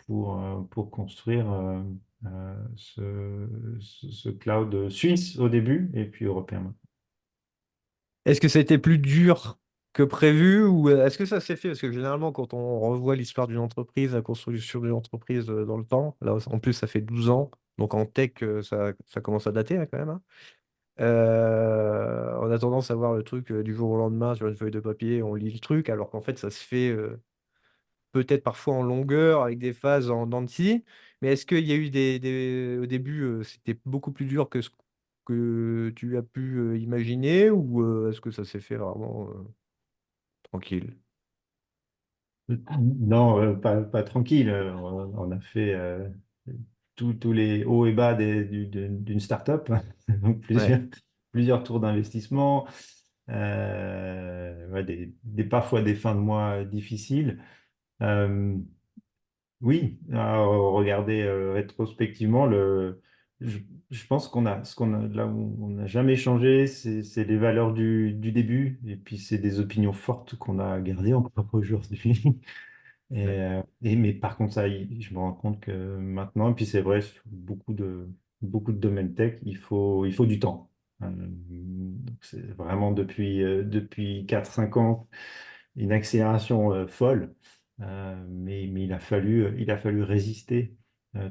pour construire ce cloud suisse au début et puis européen. Est-ce que ça a été plus dur que prévu ou est-ce que ça s'est fait? Parce que généralement, quand on revoit l'histoire d'une entreprise, la construction d'une entreprise dans le temps, là, en plus, ça fait 12 ans. Donc en tech, ça commence à dater hein, quand même. Hein. On a tendance à voir le truc du jour au lendemain sur une feuille de papier, on lit le truc, alors qu'en fait, ça se fait peut-être parfois en longueur, avec des phases en dents de scie. Mais est-ce qu'il y a eu au début, c'était beaucoup plus dur que ce que tu as pu imaginer, ou est-ce que ça s'est fait vraiment tranquille? Non, pas tranquille. On a fait tous les hauts et bas d'une start-up, donc Ouais. plusieurs tours d'investissement, ouais, parfois des fins de mois difficiles. Euh, oui, alors, regardez rétrospectivement, je, je pense là où on n'a jamais changé, c'est les valeurs du début, et puis c'est des opinions fortes qu'on a gardées encore aujourd'hui. Ouais. Mais par contre, je me rends compte que maintenant, et puis c'est vrai, sur beaucoup de domaines tech, il faut du temps. Donc c'est vraiment depuis 4 5 ans une accélération folle. Mais il a fallu résister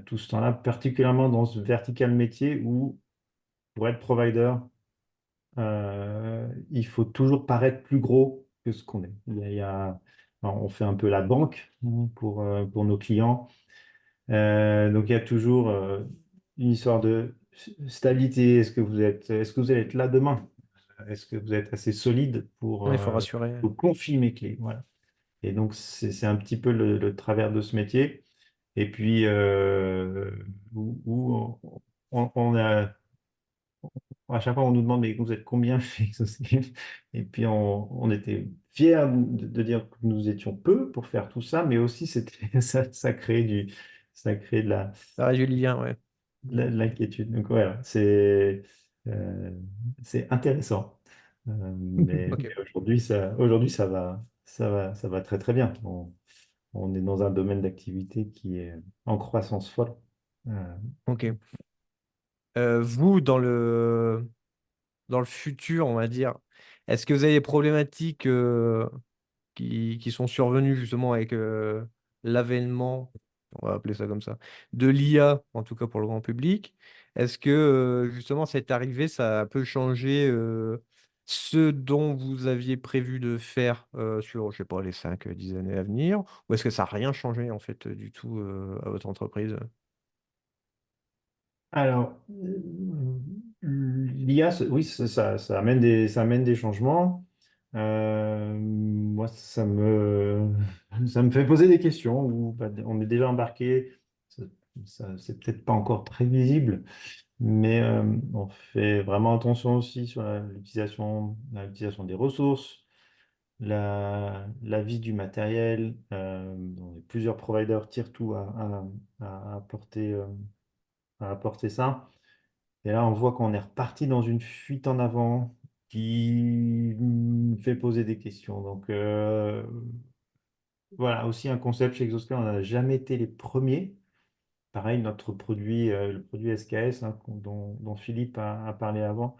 tout ce temps-là, particulièrement dans ce vertical métier où, pour être provider, il faut toujours paraître plus gros que ce qu'on est. Alors, on fait un peu la banque pour nos clients. Donc il y a toujours une histoire de stabilité. Est-ce que vous allez être là demain? Est-ce que vous êtes assez solide Il faut rassurer. pour confier mes clés? Voilà. Et donc c'est un petit peu le travers de ce métier. Et puis où on a à chaque fois, on nous demande, mais vous êtes combien chez Exoscale? Et puis, on était fiers de dire que nous étions peu pour faire tout ça, mais aussi, ça crée ça crée Ça réduit le lien, ouais. de l'inquiétude. Donc, voilà, euh, c'est intéressant. Ok. Mais aujourd'hui, ça va très, très bien. On est dans un domaine d'activité qui est en croissance folle. Euh, Ok. Vous, dans le futur, on va dire, est-ce que vous avez des problématiques qui sont survenues justement avec l'avènement, on va appeler ça comme ça, de l'IA, en tout cas pour le grand public? Est-ce que justement cette arrivée, ça peut changer ce dont vous aviez prévu de faire sur, je sais pas, les 5 10 années à venir? Ou est-ce que ça n'a rien changé en fait du tout à votre entreprise? Alors, l'IA, oui, ça amène des changements. Moi, ça me fait poser des questions où bah, on est déjà embarqué. Ça, c'est peut-être pas encore très visible, mais on fait vraiment attention aussi sur l'utilisation des ressources, la vie du matériel. Plusieurs providers tirent tout à apporter ça. Et là, on voit qu'on est reparti dans une fuite en avant qui fait poser des questions. Donc, voilà, aussi un concept chez Exoscale, on n'a jamais été les premiers. Pareil, notre produit, le produit SKS, hein, dont Philippe a parlé avant,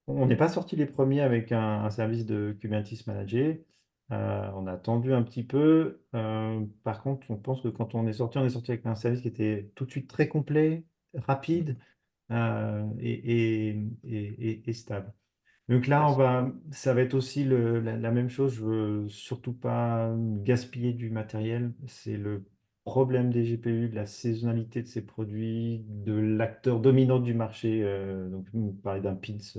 on n'est pas sorti les premiers avec un service de Kubernetes Manager. On a attendu un petit peu. Par contre, on pense que quand on est sorti avec un service qui était tout de suite très complet, rapide et stable. Donc là, Ouais, ça va être aussi la même chose. Je veux surtout pas gaspiller du matériel. C'est le problème des GPU, de la saisonnalité de ces produits, de l'acteur dominant du marché. Donc, vous parlez d'un PINS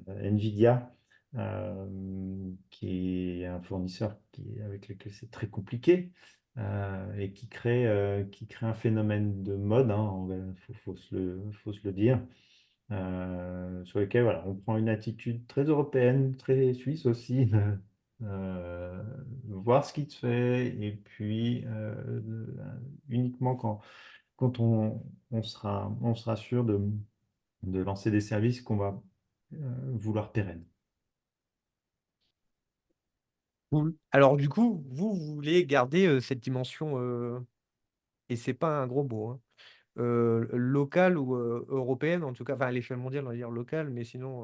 Nvidia, qui est un fournisseur avec lequel c'est très compliqué et qui crée un phénomène de mode, hein, faut se le dire, sur lequel voilà, on prend une attitude très européenne, très suisse aussi, voir ce qui se fait, et puis uniquement quand on sera sûr de lancer des services qu'on va vouloir pérennes. Cool. Alors du coup, vous voulez garder cette dimension, et c'est pas un gros mot, hein, locale ou européenne, en tout cas, enfin à l'échelle mondiale, on va dire locale, mais sinon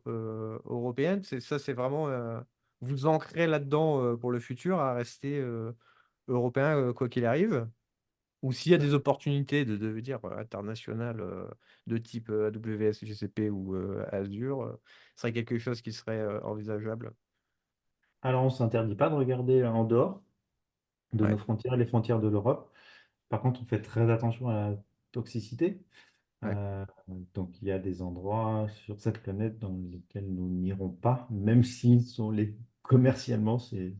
européenne, c'est vraiment, vous ancrez là-dedans pour le futur à rester européen quoi qu'il arrive? ou s'il y a des opportunités de devenir international de type AWS, GCP ou Azure, ce serait quelque chose qui serait envisageable. Alors, on ne s'interdit pas de regarder en dehors de nos Ouais, frontières, les frontières de l'Europe. Par contre, on fait très attention à la toxicité. ouais, Euh, donc, il y a des endroits sur cette planète dans lesquels nous n'irons pas, même s'ils sont commercialement, c'est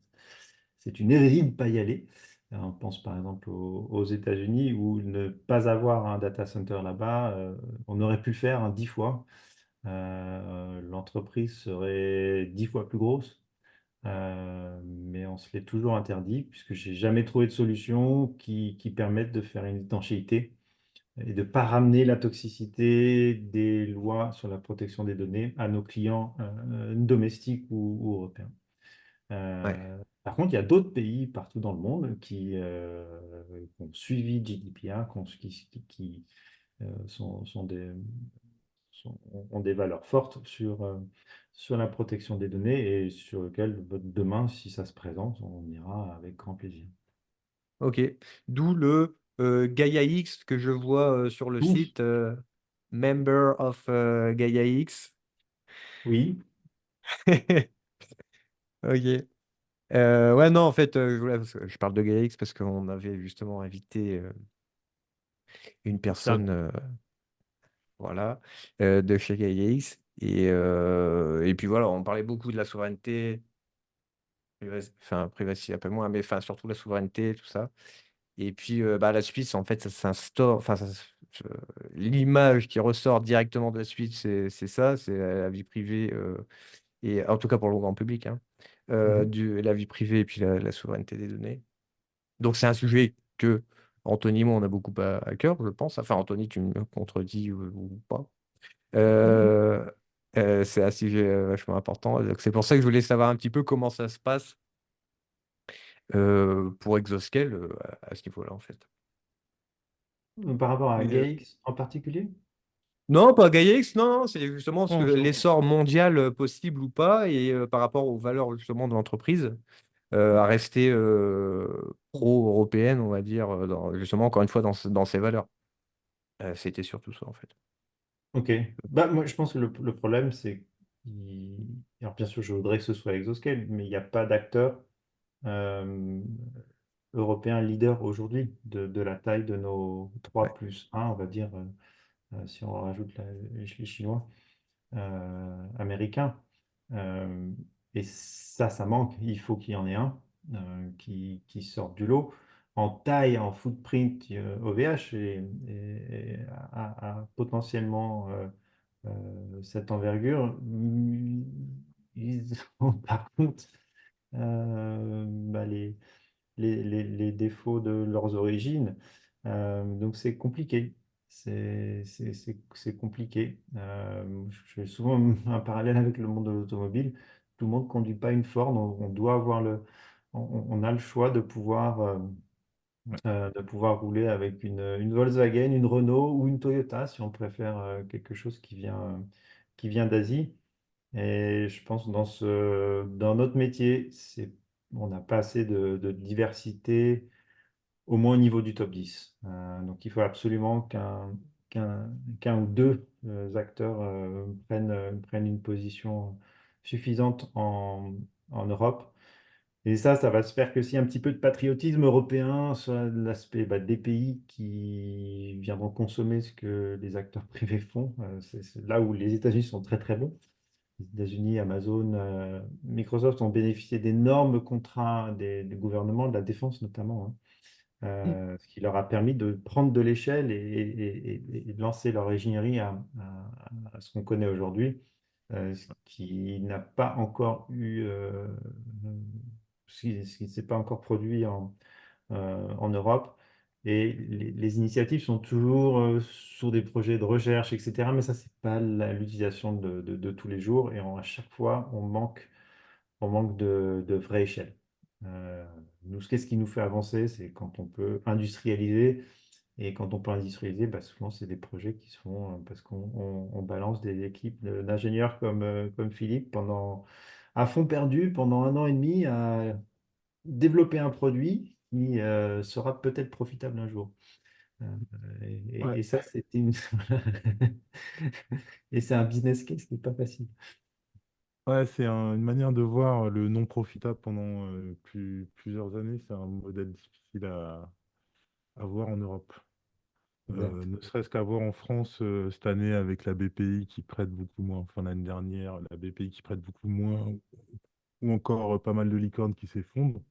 une hérésie de ne pas y aller. On pense par exemple aux États-Unis où ne pas avoir un data center là-bas, on aurait pu le faire 10 fois. L'entreprise serait 10 fois plus grosse. Mais on se l'est toujours interdit puisque j'ai jamais trouvé de solution qui permette de faire une étanchéité et de ne pas ramener la toxicité des lois sur la protection des données à nos clients domestiques ou européens. ouais. Par contre, il y a d'autres pays partout dans le monde qui ont suivi GDPR, qui ont des valeurs fortes sur la protection des données et sur lequel demain, si ça se présente, on ira avec grand plaisir. Ok. D'où le Gaia X que je vois sur le Oui, site, Member of Gaia X. oui. Ok. Ouais, non, en fait, je parle de Gaia X parce qu'on avait justement invité une Ça, personne, voilà, de chez Gaia X. Et puis voilà, on parlait beaucoup de la souveraineté, enfin, privacy un peu moins, mais enfin, surtout la souveraineté, tout ça. Et puis, bah, la Suisse, en fait, ça s'instaure, enfin, l'image qui ressort directement de la Suisse, c'est ça, c'est la vie privée, et en tout cas pour le grand public, hein, Mhm. la vie privée et puis la souveraineté des données. Donc, c'est un sujet que Anthony et moi, on a beaucoup à cœur, je pense. Enfin, Anthony, tu me contredis ou pas. Non. Euh, c'est un sujet vachement important. Donc, c'est pour ça que je voulais savoir un petit peu comment ça se passe pour Exoscale à ce niveau-là, en fait. Par rapport à Euh, GAIX en particulier? Non, pas GaiaX, non, non, c'est justement en général. l'essor mondial possible ou pas, et par rapport aux valeurs justement de l'entreprise, à rester pro-européenne, on va dire, justement, encore une fois, dans ses valeurs. C'était surtout ça, en fait. Ok. Bah, moi, je pense que le problème, c'est alors, bien sûr, je voudrais que ce soit Exoscale, mais il n'y a pas d'acteur euh, européen leader aujourd'hui de la taille de nos Ouais, 3 plus 1, on va dire, si on rajoute les Chinois, américains. Euh, et ça manque. Il faut qu'il y en ait un qui sorte du lot. En taille, en footprint, OVH a potentiellement cette envergure. Ils ont par contre bah, les défauts de leurs origines. Donc c'est compliqué. C'est compliqué. Je fais souvent un parallèle avec le monde de l'automobile. Tout le monde ne conduit pas une Ford. On doit avoir on a le choix Ouais. de pouvoir rouler avec une Volkswagen, une Renault ou une Toyota si on préfère quelque chose qui vient d'Asie. Et je pense dans notre métier, on n'a pas assez de diversité, au moins au niveau du top 10. Donc il faut absolument qu'un ou deux acteurs prennent une position suffisante en Europe. Et ça va se faire que si un petit peu de patriotisme européen sur l'aspect des pays qui viendront consommer ce que les acteurs privés font. C'est là où les États-Unis sont très très bons. Les États-Unis, Amazon, Microsoft ont bénéficié d'énormes contrats des gouvernements, de la défense notamment, hein, ce qui leur a permis de prendre de l'échelle et de lancer leur ingénierie à ce qu'on connaît aujourd'hui, ce qui n'a pas encore ce qui ne s'est pas encore produit en Europe. Et les initiatives sont toujours sur des projets de recherche, etc. Mais ça, c'est pas l'utilisation de tous les jours. Et à chaque fois, on manque de vraie échelle. Qu'est-ce qui nous fait avancer? C'est quand on peut industrialiser. Et quand on peut industrialiser, bah, souvent, c'est des projets qui se font parce qu'on balance des équipes d'ingénieurs comme Philippe à fond perdu pendant 1 an et demi à développer un produit qui sera peut-être profitable un jour. Euh, Ouais, et ça, c'était une... Et c'est un business case qui n'est pas facile. ouais, c'est une manière de voir le non profitable pendant plusieurs années. C'est un modèle difficile à voir en Europe. Exact. Ne serait-ce qu'à voir en France cette année avec la BPI qui prête beaucoup moins, enfin l'année dernière, la BPI qui prête beaucoup moins, ou encore pas mal de licornes qui s'effondrent.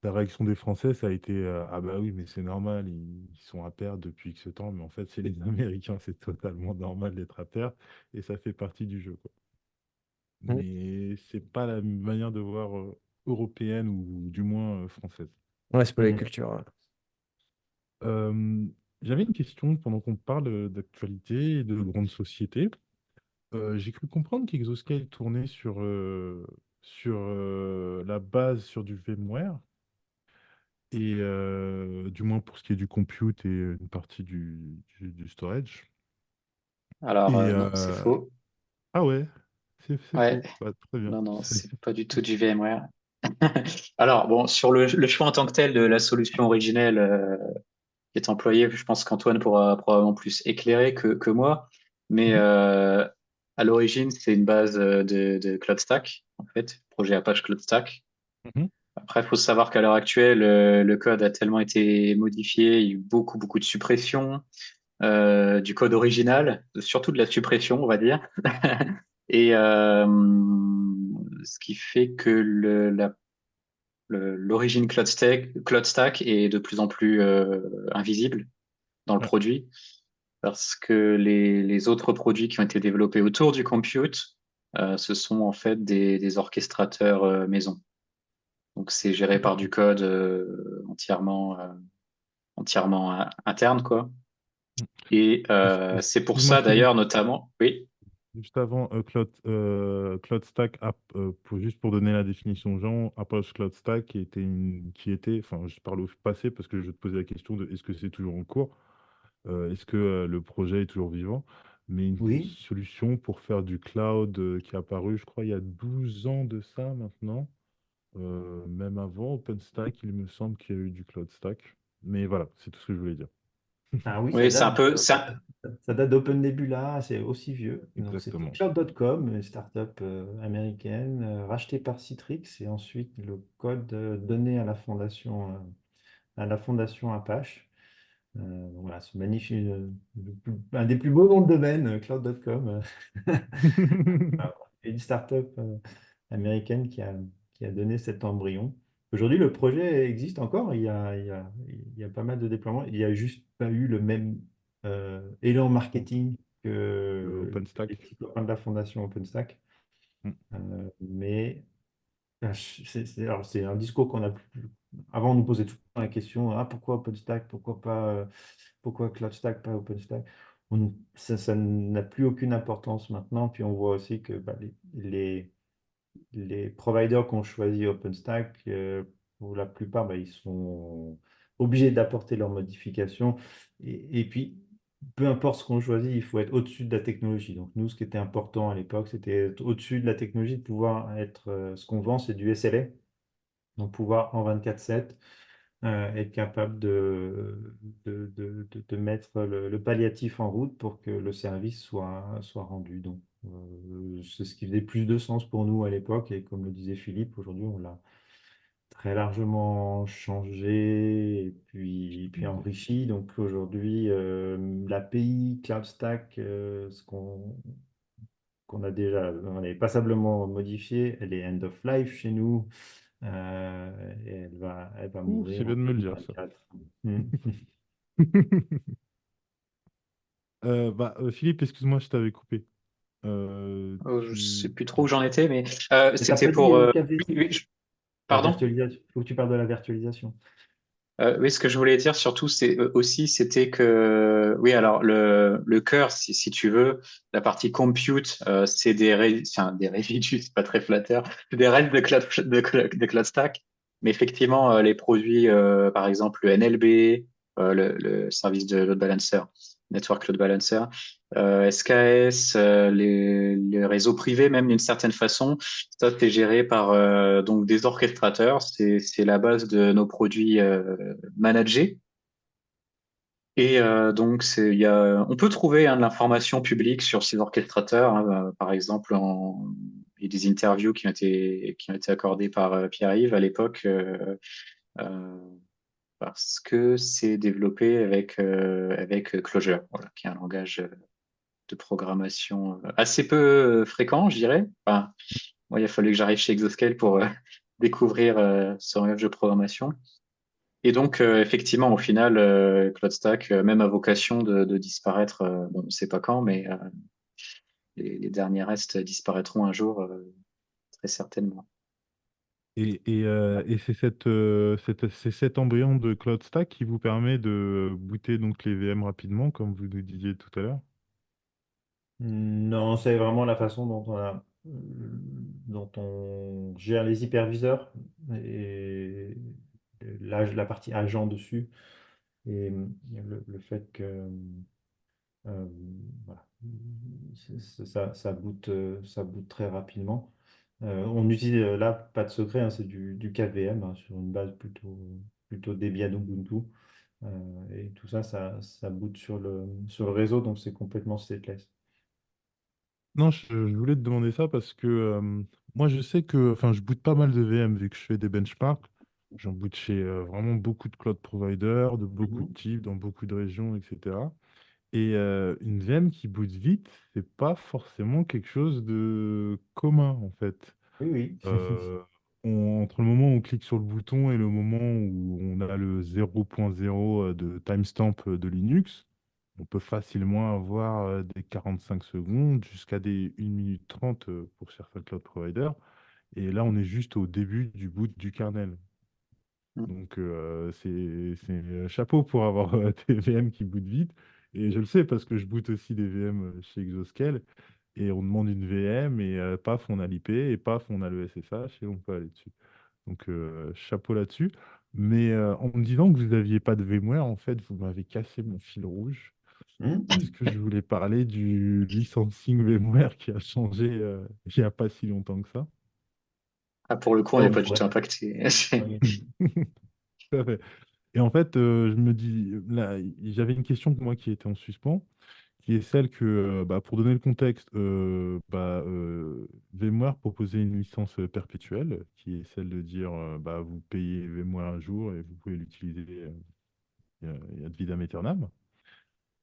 La réaction des Français, ça a été ah bah oui, mais c'est normal, ils sont à perdre depuis X temps, mais en fait, c'est les Américains, c'est totalement normal d'être à perdre et ça fait partie du jeu, quoi. Mm. Mais c'est pas la manière de voir européenne ou du moins française. Ouais, c'est pas la Mm. culture. Ouais. Euh, J'avais une question pendant qu'on parle d'actualité et de grandes sociétés. J'ai cru comprendre qu'Exoscale tournait sur la base sur du VMware, et du moins pour ce qui est du compute et une partie du storage. Alors, Et non, c'est faux. ah ouais, c'est Ouais, faux. Bah, très bien. non, non, c'est pas du tout du VMware. Alors, bon, sur le choix en tant que tel de la solution originelle qui est employée, je pense qu'Antoine pourra probablement plus éclairer que moi. Mais Mhm, à l'origine, c'est une base de CloudStack, en fait, projet Apache CloudStack. mhm. Après, il faut savoir qu'à l'heure actuelle, le code a tellement été modifié, il y a eu beaucoup, beaucoup de suppression du code original, surtout de la suppression, on va dire. Et ce qui fait que l'origine Cloud Stack est de plus en plus invisible dans le Ouais. produit parce que les autres produits qui ont été développés autour du compute, ce sont en fait des orchestrateurs maison. Donc c'est géré par du code entièrement interne, quoi. Et c'est pour Excuse-moi ça Philippe, d'ailleurs notamment, oui, juste avant Cloud Stack, juste pour donner la définition aux gens, Apache Cloud Stack enfin je parle au passé parce que je te posais la question de est-ce que c'est toujours en cours. Est-ce que le projet est toujours vivant? Mais une Oui. solution pour faire du cloud qui est apparu, je crois, il y a 12 ans de ça maintenant. Même avant OpenStack, il me semble qu'il y a eu du cloud stack. Mais voilà, c'est tout ce que je voulais dire. Ah oui, oui, c'est un peu, ça date d'OpenNebula, c'est aussi vieux. Donc c'était Exactement. Cloud.com, une startup américaine, rachetée par Citrix, et ensuite le code donné à la fondation Apache. Voilà, ce magnifique, un des plus beaux noms de domaine, Cloud.com. Ah, une startup américaine qui a donné cet embryon. Aujourd'hui, le projet existe encore. Il y a pas mal de déploiements. Il n'y a juste pas eu le même élan marketing que les OpenStack. petits copains de la fondation OpenStack. Mm. Mais alors, c'est un discours qu'on a plus. Avant, on nous posait tout le temps la question, ah, pourquoi OpenStack? Pourquoi CloudStack, pas OpenStack? Ça n'a plus aucune importance maintenant. Puis on voit aussi que bah, les providers qui ont choisi OpenStack, pour la plupart, bah, ils sont obligés d'apporter leurs modifications. Et puis, peu importe ce qu'on choisit, il faut être au-dessus de la technologie. Donc, nous, ce qui était important à l'époque, c'était être au-dessus de la technologie, de pouvoir être. Ce qu'on vend, c'est du SLA. Donc, pouvoir en 24/7 être capable de mettre le palliatif en route pour que le service soit rendu. Donc, c'est ce qui faisait plus de sens pour nous à l'époque. Et comme le disait Philippe, aujourd'hui, on l'a très largement changé et puis enrichi. Donc, aujourd'hui, l'API CloudStack, qu'on a déjà on est passablement modifié, elle est end of life chez nous. Et elle va Ouh, c'est mourir bien en de me le dire, ça. 2024. Mm. Philippe, excuse-moi, je t'avais coupé. je sais Tu... plus trop où j'en étais, mais Mais t'as c'était pas dit pour, qu'il oui, oui, la pardon? virtualisation. Il faut que tu parles de la virtualisation. Oui, ce que je voulais dire surtout, c'est aussi, c'était que, oui, alors le cœur, si tu veux, la partie compute, c'est des résidus, c'est pas très flatteur, c'est des restes de Cloud Stack. Mais effectivement, les produits, par exemple le NLB, le service de load balancer, Network Load Balancer, SKS, les réseaux privés, même d'une certaine façon, ça c'est géré par donc des orchestrateurs. C'est la base de nos produits managés. Et donc, on peut trouver de l'information publique sur ces orchestrateurs. Par exemple, il y a des interviews qui ont été accordées par Pierre-Yves à l'époque, euh, parce que c'est développé avec Clojure, voilà, qui est un langage de programmation assez peu fréquent, je dirais. Enfin, moi, il a fallu que j'arrive chez Exoscale pour découvrir ce langage de programmation. Et donc, effectivement, au final, CloudStack, même a vocation de disparaître, bon, on ne sait pas quand, mais les derniers restes disparaîtront un jour, très certainement. Et c'est cet embryon de Cloud Stack qui vous permet de booter donc les VM rapidement, comme vous nous disiez tout à l'heure. Non, c'est vraiment la façon dont on gère les hyperviseurs et la partie agent dessus et le fait que euh, voilà, ça boot très rapidement. On utilise là, pas de secret, hein, c'est du KVM hein, sur une base plutôt Debian Ubuntu. Et tout ça, ça boot sur le réseau, donc c'est complètement stateless. Non, je voulais te demander ça parce que moi, je sais que, enfin, je boot pas mal de VM vu que je fais des benchmarks. J'en boot chez vraiment beaucoup de cloud providers, de beaucoup de Mhm. types, dans beaucoup de régions, etc. Et une VM qui boot vite, c'est pas forcément quelque chose de commun, en fait. Oui, oui. Euh, Entre le moment où on clique sur le bouton et le moment où on a le 0.0 de timestamp de Linux, on peut facilement avoir des 45 secondes jusqu'à des 1 minute 30 pour certains cloud providers. Et là, on est juste au début du boot du kernel. Mm. Donc, c'est chapeau pour avoir des VM qui bootent vite. Et je le sais parce que je boot aussi des VM chez Exoscale. Et on demande une VM et paf, on a l'IP et paf, on a le SSH et on peut aller dessus. Donc, chapeau là-dessus. Mais en me disant que vous n'aviez pas de VMware, en fait, vous m'avez cassé mon fil rouge parce Hmm. que je voulais parler du licensing VMware qui a changé il n'y a pas si longtemps que ça. Ah, pour le coup, on Ah, n'est on pas du tout pourrait. impacté. Oui. Tout à fait. Et en fait, je me dis, là, j'avais une question pour moi qui était en suspens, qui est celle que, bah, pour donner le contexte, VMware proposait une licence perpétuelle, qui est celle de dire, bah, vous payez VMware un jour et vous pouvez l'utiliser ad vitam aeternam.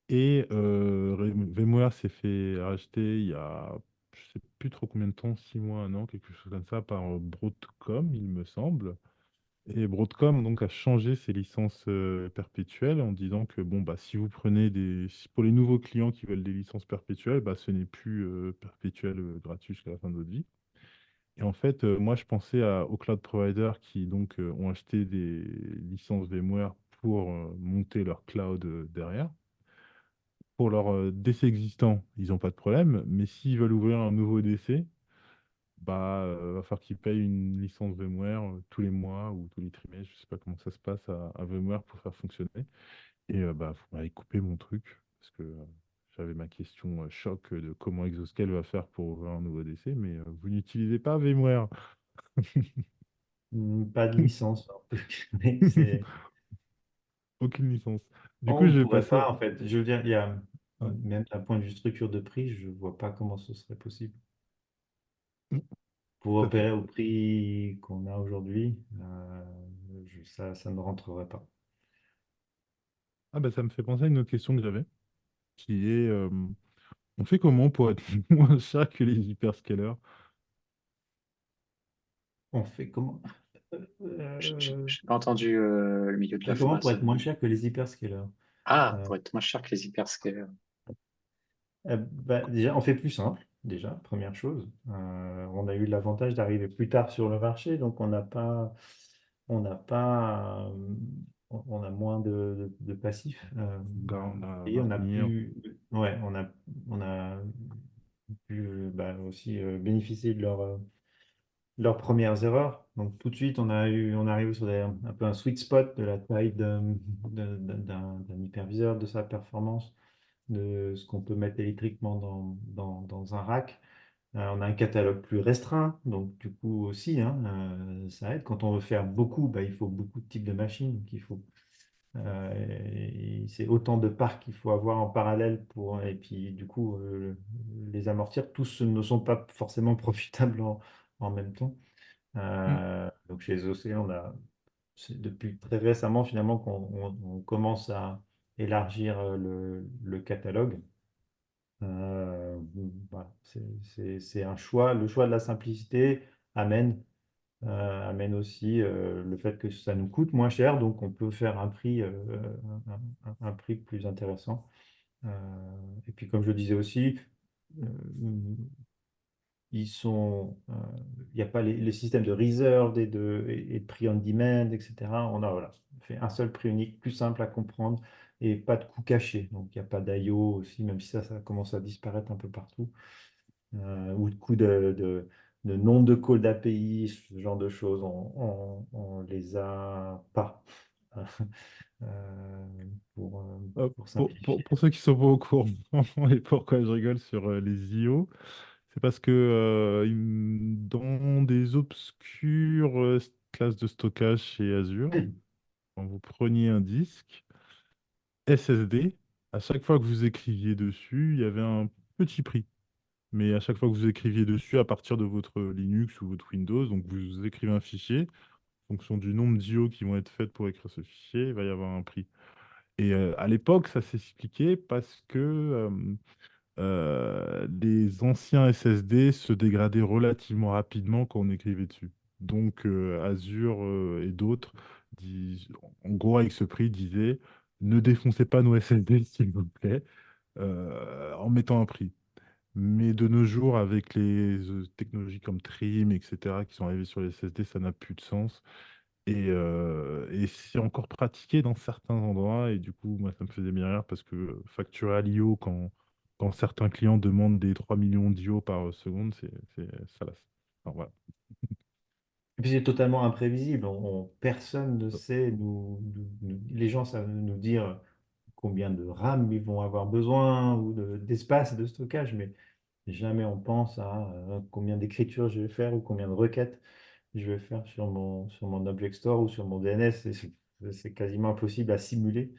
Et VMware s'est fait racheter il y a, je sais plus trop combien de temps, 6 mois, un an, quelque chose comme ça, par Broadcom, il me semble. Et Broadcom donc a changé ses licences perpétuelles en disant que bon bah si vous prenez pour les nouveaux clients qui veulent des licences perpétuelles, bah ce n'est plus perpétuel gratuit jusqu'à la fin de votre vie. Et en fait, moi je pensais aux cloud providers qui donc ont acheté des licences VMware pour monter leur cloud derrière. Pour leur DC existant, ils n'ont pas de problème, mais s'ils veulent ouvrir un nouveau DC, bah, va falloir qu'ils payent une licence VMware tous les mois ou tous les trimestres. Je sais pas comment ça se passe à VMware pour faire fonctionner. Et bah, vous m'avez coupé mon truc parce que j'avais ma question choc de comment Exoscale va faire pour ouvrir un nouveau DC, mais vous n'utilisez pas VMware. Pas de licence, non plus. Mais c'est. Aucune licence. Du On coup, ne je vais pourrait passer. pas, en fait. Je veux dire, il y a, Ouais. même d'un point de vue structure de prix, je ne vois pas comment ce serait possible. Mm, Pour tout à fait. opérer au prix qu'on a aujourd'hui, ça ne rentrerait pas. Ah bah ça me fait penser à une autre question que j'avais, qui est on fait comment pour être moins cher que les hyperscalers? On fait comment? J'ai pas entendu le milieu de On la fait comment pour phrase. être moins cher que les hyperscalers? Ah, Euh, pour être moins cher que les hyperscalers. Bah, déjà, on fait plus simple, déjà, première chose. On a eu l'avantage d'arriver plus tard sur le marché, donc on n'a pas, on a moins de passifs. Et on a Maintenir. ouais, on a pu bah, aussi bénéficier de leurs premières erreurs. Donc tout de suite, on est arrivé sur un peu un sweet spot de la taille d'un hyperviseur, de sa performance. de ce qu'on peut mettre électriquement dans un rack. On a un catalogue plus restreint, donc du coup aussi, hein, ça aide. Quand on veut faire beaucoup, bah, il faut beaucoup de types de machines qu'il faut. Et c'est autant de parcs qu'il faut avoir en parallèle et puis du coup les amortir. Tous ne sont pas forcément profitables en même temps. Mm. Donc chez OC, c'est depuis très récemment finalement qu'on commence à élargir le catalogue. Voilà, c'est un choix. Le choix de la simplicité amène, amène aussi le fait que ça nous coûte moins cher, donc on peut faire un prix, un prix plus intéressant. Euh, et puis comme je le disais aussi, euh, ils sont, il n'y a pas les systèmes de reserve et de prix on demand, etc. On a voilà, fait un seul prix unique, plus simple à comprendre et pas de coûts cachés. Donc il n'y a pas d'IO aussi, même si ça commence à disparaître un peu partout. Ou de coûts de nombre de calls d'API, ce genre de choses, on les a pas. Euh, pour, euh, pour simplifier. Pour ceux qui sont pas au courant et pourquoi je rigole sur les IO, c'est parce que dans des obscures classes de stockage chez Azure, quand vous preniez un disque SSD, à chaque fois que vous écriviez dessus, il y avait un petit prix. Mais à chaque fois que vous écriviez dessus, à partir de votre Linux ou votre Windows, donc vous écrivez un fichier, en fonction du nombre d'IO qui vont être faites pour écrire ce fichier, il va y avoir un prix. Et à l'époque, ça s'expliquait parce que les anciens SSD se dégradaient relativement rapidement quand on écrivait dessus. Donc Azure et d'autres, en gros, avec ce prix, disaient ne défoncez pas nos SSD, s'il vous plaît, en mettant un prix. Mais de nos jours, avec les technologies comme Trim, etc., qui sont arrivées sur les SSD, ça n'a plus de sens. Et c'est encore pratiqué dans certains endroits. Et du coup, moi, ça me faisait bien rire parce que facturer à l'IO quand certains clients demandent des 3 millions d'IO par seconde, ça lasse. Enfin, voilà. Et puis c'est totalement imprévisible. Personne ne sait les gens savent nous dire combien de RAM ils vont avoir besoin ou d'espace de stockage, mais jamais on pense à combien d'écritures je vais faire ou combien de requêtes je vais faire sur mon Object Store ou sur mon DNS. C'est quasiment impossible à simuler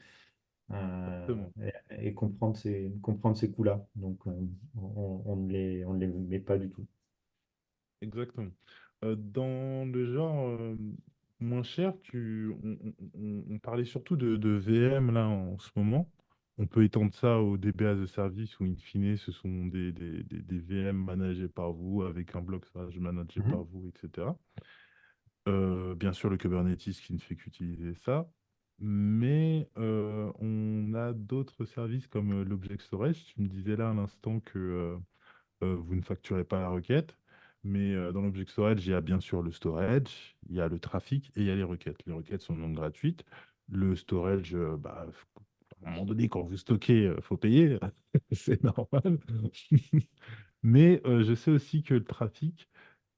Exactement. et comprendre ces coûts-là. Donc on ne les met pas du tout. Exactement. Dans le genre moins cher, on parlait surtout de VM là en ce moment. On peut étendre ça au DB as a service où, in fine, ce sont des VM managés par vous avec un bloc storage managé par Mhm. vous, etc. Bien sûr, le Kubernetes qui ne fait qu'utiliser ça. Mais on a d'autres services comme l'Object Storage. Tu me disais là à l'instant que vous ne facturez pas la requête. Mais dans l'Object Storage, il y a bien sûr le storage, il y a le trafic et il y a les requêtes. Les requêtes sont non gratuites. Le storage, à un moment donné, quand vous stockez, il faut payer. C'est normal. Mais je sais aussi que le trafic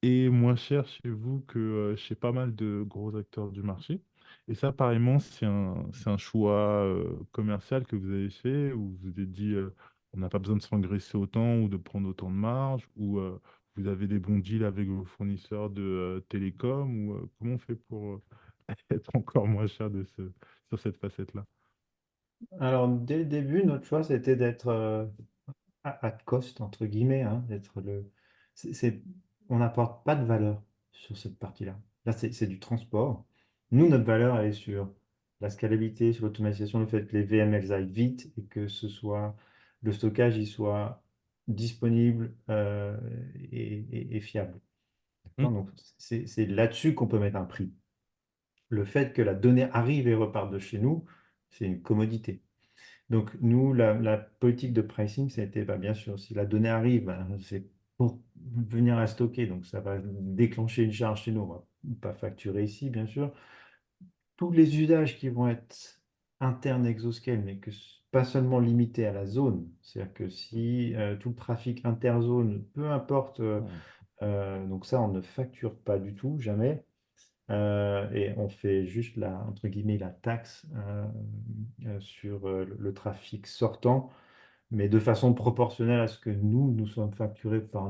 est moins cher chez vous que chez pas mal de gros acteurs du marché. Et ça, apparemment, c'est un choix commercial que vous avez fait, où vous vous êtes dit, on n'a pas besoin de s'engraisser autant ou de prendre autant de marge, ou vous avez des bons deals avec vos fournisseurs de télécom, ou comment on fait pour être encore moins cher sur cette facette-là? Alors, dès le début, notre choix, c'était d'être at cost, entre guillemets, hein, d'être c'est, c'est- on n'apporte pas de valeur sur cette partie-là. Là, c'est du transport. Nous, notre valeur, elle est sur la scalabilité, sur l'automatisation, le fait que les VM, elles aillent vite et que le stockage, il soit disponible et fiable. Hmm. D'accord. Donc, c'est là-dessus qu'on peut mettre un prix. Le fait que la donnée arrive et reparte de chez nous, c'est une commodité. Donc, nous, la politique de pricing, c'était bah, bien sûr, si la donnée arrive, bah, c'est pour venir la stocker. Donc, ça va déclencher une charge chez nous. On va pas facturer ici, bien sûr. Tous les usages qui vont être internes Exoscale, mais pas seulement limités à la zone. C'est-à-dire que si tout le trafic interzone, peu importe, donc ça, on ne facture pas du tout, jamais. Et on fait juste entre guillemets, la taxe sur le trafic sortant. mais de façon proportionnelle à ce que nous sommes facturés par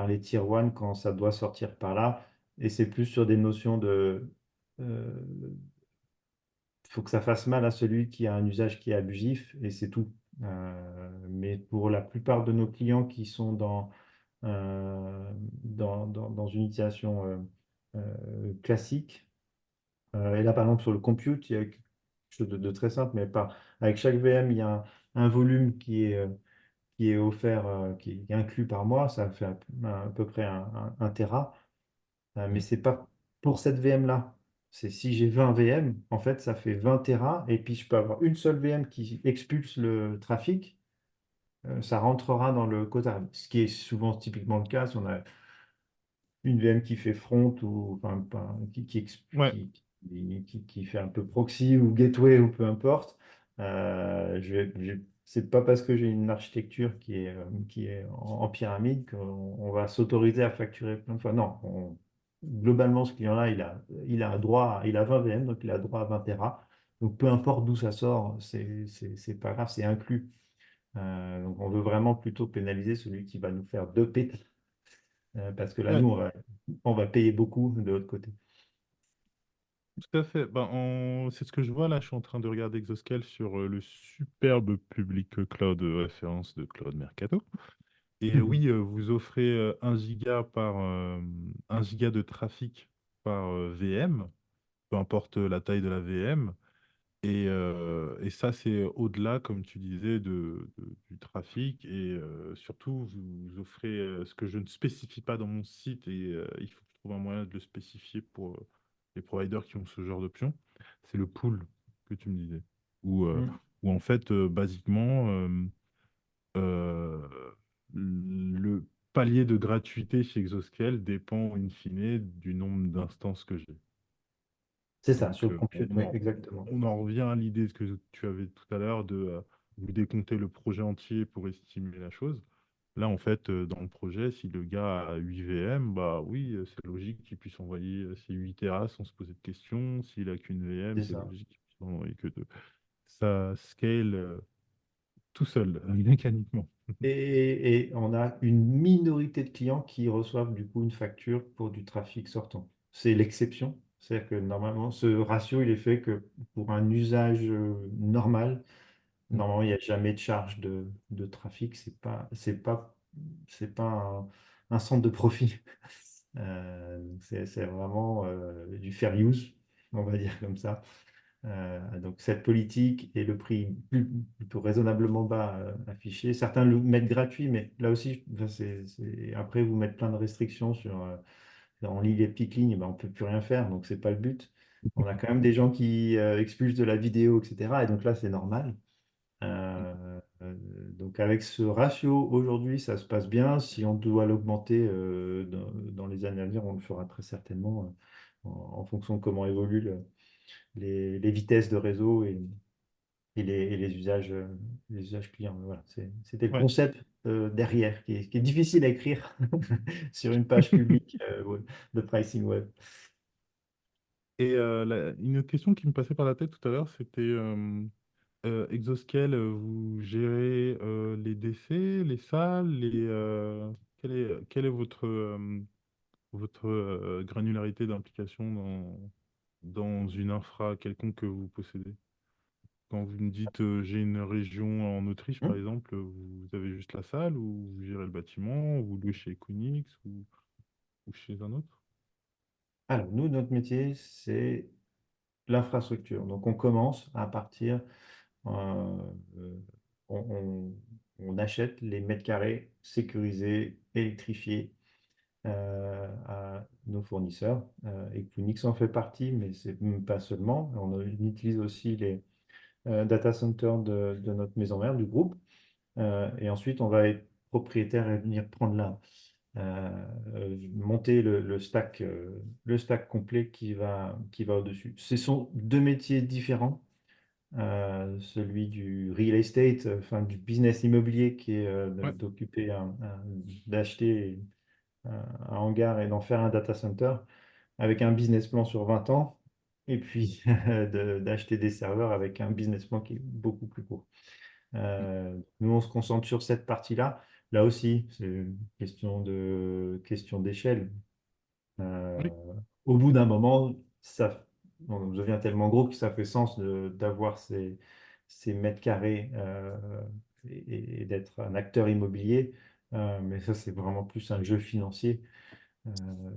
les tier 1 quand ça doit sortir par là. Et c'est plus sur des notions de... euh, faut que ça fasse mal à celui qui a un usage qui est abusif, et c'est tout. Mais pour la plupart de nos clients qui sont dans une utilisation classique, et là par exemple sur le compute, il y a quelque chose de très simple, mais pas. Avec chaque VM, il y a un volume qui est offert, qui est inclus par mois, ça fait à peu près un téra. Mais Mm. c'est pas pour cette VM-là. C'est si j'ai 20 VM, en fait, ça fait 20 Tera, et puis je peux avoir une seule VM qui expulse le trafic, ça rentrera dans le quota. Ce qui est souvent typiquement le cas si on a une VM qui fait front ou enfin, Ouais, qui fait un peu proxy ou gateway ou peu importe. C'est pas parce que j'ai une architecture qui est en pyramide qu'on va s'autoriser à facturer plein de fois. Non, globalement, ce client-là, il a droit, il a 20 VM, donc il a droit à 20 Tera. Donc peu importe d'où ça sort, c'est pas grave, c'est inclus. Donc on veut vraiment plutôt pénaliser celui qui va nous faire 2 pétas. Parce que là, ouais, nous, on va payer beaucoup de l'autre côté. tout à fait. Ben, c'est ce que je vois là. Je suis en train de regarder Exoscale sur le superbe public cloud référence de Cloud Mercato. Et oui, vous offrez 1 giga 1 giga de trafic par VM, peu importe la taille de la VM. Et ça, c'est au-delà, comme tu disais, du trafic. Et surtout, vous offrez ce que je ne spécifie pas dans mon site. Et il faut que je trouve un moyen de le spécifier pour les providers qui ont ce genre d'option. C'est le pool que tu me disais. Où, Mm. où en fait, basiquement, euh, le palier de gratuité chez Exoscale dépend in fine du nombre d'instances que j'ai. C'est ça, sur Donc, le compute, oui, exactement. on en revient à l'idée que tu avais tout à l'heure de vous décompter le projet entier pour estimer la chose. Là, en fait, dans le projet, si le gars a 8 VM, bah oui, c'est logique qu'il puisse envoyer ses 8 Tera sans se poser de questions. S'il a qu'une VM, C'est c'est ça. logique qu'il puisse en envoyer que 2. Ça scale tout seul, mécaniquement. Et on a une minorité de clients qui reçoivent du coup une facture pour du trafic sortant. C'est l'exception. C'est-à-dire que normalement, ce ratio, il est fait que pour un usage normal, normalement, il n'y a jamais de charge de trafic. C'est pas un centre de profit. Donc c'est vraiment du fair use, on va dire comme ça. Donc cette politique et le prix plutôt raisonnablement bas affiché. Certains le mettent gratuit, mais là aussi, enfin, après, vous mettre plein de restrictions sur on lit les petites lignes, ben, on ne peut plus rien faire, donc c'est pas le but. On a quand même des gens qui expulsent de la vidéo, etc. Et donc là, c'est normal. Donc avec ce ratio aujourd'hui, ça se passe bien. Si on doit l'augmenter dans les années à venir, on le fera très certainement en fonction de comment évoluent les vitesses de réseau et les usages clients. Voilà, c'était le Ouais. concept derrière, qui est difficile à écrire sur une page publique de pricing web. Et une question qui me passait par la tête tout à l'heure, c'était Exoscale, vous gérez les décès, les salles, quelle est votre granularité d'implication dans une infra quelconque que vous possédez? Quand vous me dites j'ai une région en Autriche, par Hmm. exemple, vous avez juste la salle ou vous gérez le bâtiment, ou vous louez chez Equinix ou chez un autre? Alors, nous, notre métier, c'est l'infrastructure. Donc, on commence à partir, euh, euh, on, on- on achète les mètres carrés sécurisés, électrifiés à nos fournisseurs. Equinix en fait partie, mais c'est même pas seulement. On utilise aussi les data centers de notre maison mère, du groupe. Et ensuite, on va être propriétaire et venir prendre monter le stack complet qui va au-dessus. Ce sont deux métiers différents. Celui du real estate, enfin du business immobilier qui est Ouais. d'occuper d'acheter un hangar et d'en faire un data center avec un business plan sur 20 ans, et puis d'acheter des serveurs avec un business plan qui est beaucoup plus court. Nous, on se concentre sur cette partie-là. Là aussi, c'est une question d'échelle. Euh, Oui, Au bout d'un moment, on devient tellement gros que ça fait sens d'avoir ces mètres carrés et d'être un acteur immobilier. Mais ça, c'est vraiment plus un jeu financier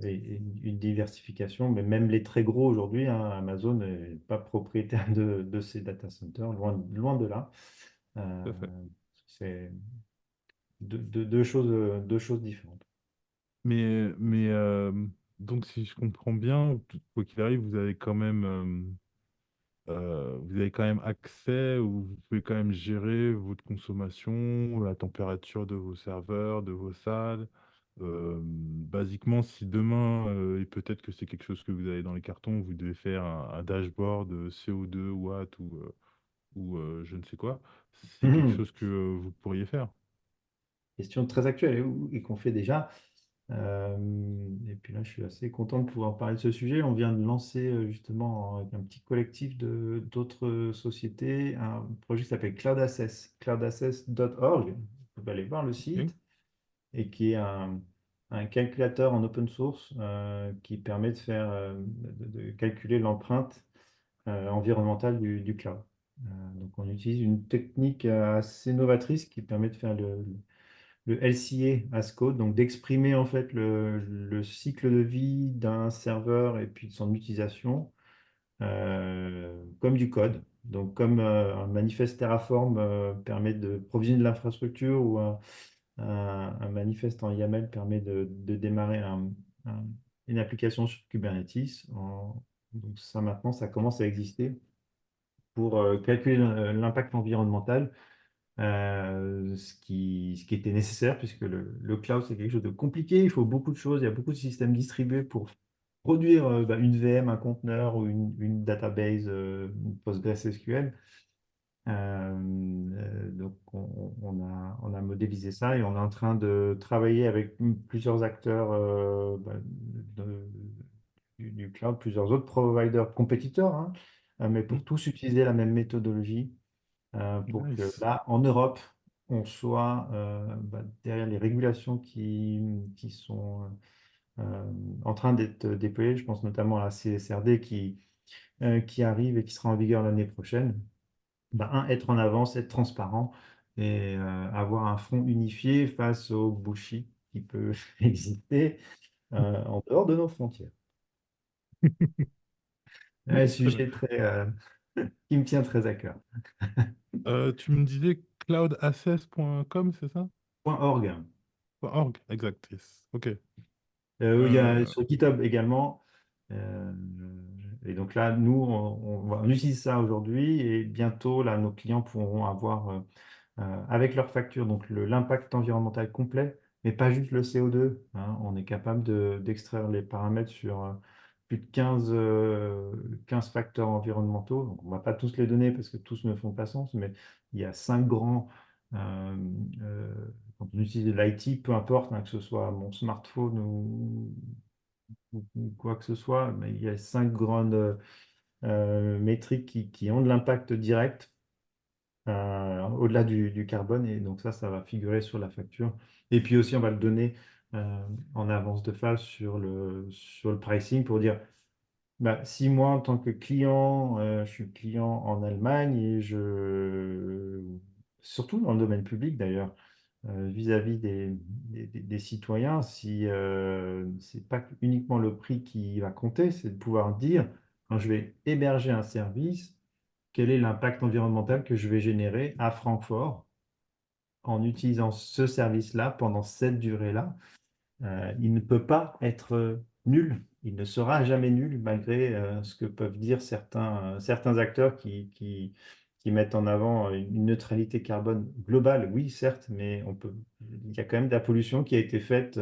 et une diversification. Mais même les très gros aujourd'hui, hein, Amazon n'est pas propriétaire de ces data centers, loin de là. tout Euh, à fait. c'est deux choses différentes. Mais donc, si je comprends bien, quoi qu'il arrive, vous avez quand même accès ou vous pouvez quand même gérer votre consommation, la température de vos serveurs, de vos salles. Basiquement, si demain, et peut-être que c'est quelque chose que vous avez dans les cartons, vous devez faire un dashboard CO2, Watt ou je ne sais quoi, c'est quelque chose que vous pourriez faire. Question très actuelle et qu'on fait déjà. Et puis là, je suis assez content de pouvoir parler de ce sujet. On vient de lancer justement avec un petit collectif d'autres sociétés un projet qui s'appelle Cloud Access, cloudaccess.org. Vous pouvez aller voir le Ok. site et qui est un calculateur en open source qui permet de faire de calculer l'empreinte environnementale du cloud. Donc on utilise une technique assez novatrice qui permet de faire le LCA as code, donc d'exprimer en fait le cycle de vie d'un serveur et puis de son utilisation comme du code. Donc comme un manifeste Terraform permet de provisionner de l'infrastructure ou un manifeste en YAML permet de démarrer un- une application sur Kubernetes. Donc ça maintenant, ça commence à exister pour calculer l'impact environnemental ce qui était nécessaire, puisque le cloud, c'est quelque chose de compliqué. Il faut beaucoup de choses. Il y a beaucoup de systèmes distribués pour produire une VM, un conteneur ou une database une PostgreSQL. Donc, on a modélisé ça et on est en train de travailler avec plusieurs acteurs de- du cloud, plusieurs autres providers compétiteurs, hein, mais Hmm. pour tous utiliser la même méthodologie pour que Nice. là, en Europe, on soit derrière les régulations qui sont en train d'être déployées. Je pense notamment à la CSRD qui arrive et qui sera en vigueur l'année prochaine. Être en avance, être transparent et avoir un front unifié face au bullshit qui peut exister en dehors de nos frontières. Un Très bien. sujet qui me tient très à cœur. Tu me disais cloudaccess.com, c'est ça? .org. .org, exact, yes. Ok. Il y a Euh, sur GitHub également. Euh, et donc là, nous, on utilise ça aujourd'hui et bientôt, là, nos clients pourront avoir avec leur facture donc l'impact environnemental complet, mais pas juste le CO2, hein. On est capable d'extraire les paramètres sur plus de 15 facteurs environnementaux. Donc, on ne va pas tous les donner parce que tous ne font pas sens, mais il y a 5 grands. euh, euh, Quand on utilise de l'IT, peu importe, hein, que ce soit mon smartphone ou quoi que ce soit, mais il y a 5 grandes métriques qui ont de l'impact direct au-delà du carbone. Et donc ça va figurer sur la facture. Et puis aussi, on va le donner en avance de phase sur le pricing pour dire, si moi, en tant que client, je suis client en Allemagne et surtout dans le domaine public d'ailleurs, vis-à-vis des citoyens, si c'est pas uniquement le prix qui va compter, c'est de pouvoir dire, quand je vais héberger un service, quel est l'impact environnemental que je vais générer à Francfort en utilisant ce service-là pendant cette durée-là. Il ne peut pas être nul. Il ne sera jamais nul malgré ce que peuvent dire certains acteurs qui mettent en avant une neutralité carbone globale. Oui, certes, mais il y a quand même de la pollution qui a été faite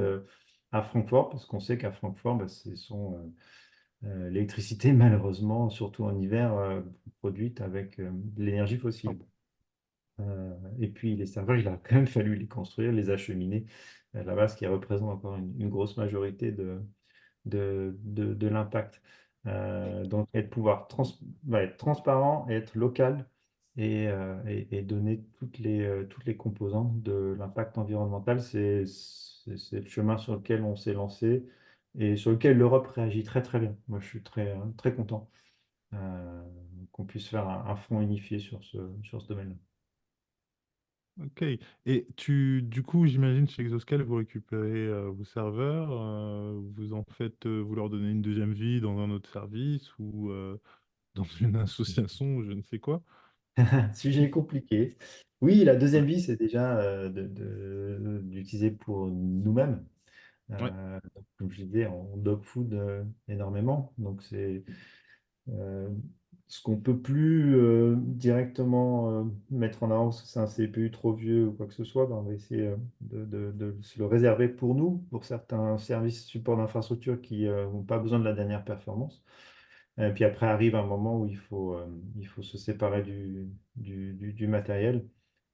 à Francfort parce qu'on sait qu'à Francfort, c'est l'électricité, malheureusement, surtout en hiver, produite avec de l'énergie fossile. Et puis les serveurs, il a quand même fallu les construire, les acheminer là-bas, ce qui représente encore une grosse majorité de l'impact. Donc pouvoir être transparent et être local et donner toutes les composantes de l'impact environnemental. C'est le chemin sur lequel on s'est lancé et sur lequel l'Europe réagit très très bien. Moi, je suis très content qu'on puisse faire un front unifié sur ce domaine-là. Ok. Et du coup, j'imagine chez Exoscale, vous récupérez vos serveurs, vous leur donnez une deuxième vie dans un autre service ou dans une association, je ne sais quoi. Sujet compliqué. Oui, la deuxième vie, c'est déjà d'utiliser pour nous-mêmes. Ouais. Comme je disais, on dog food énormément. Donc, c'est euh, ce qu'on peut plus directement mettre en avant parce que c'est un CPU trop vieux ou quoi que ce soit. Ben, on va essayer de se le réserver pour nous, pour certains services support d'infrastructure qui n'ont pas besoin de la dernière performance. Et puis après arrive un moment où il faut se séparer du matériel.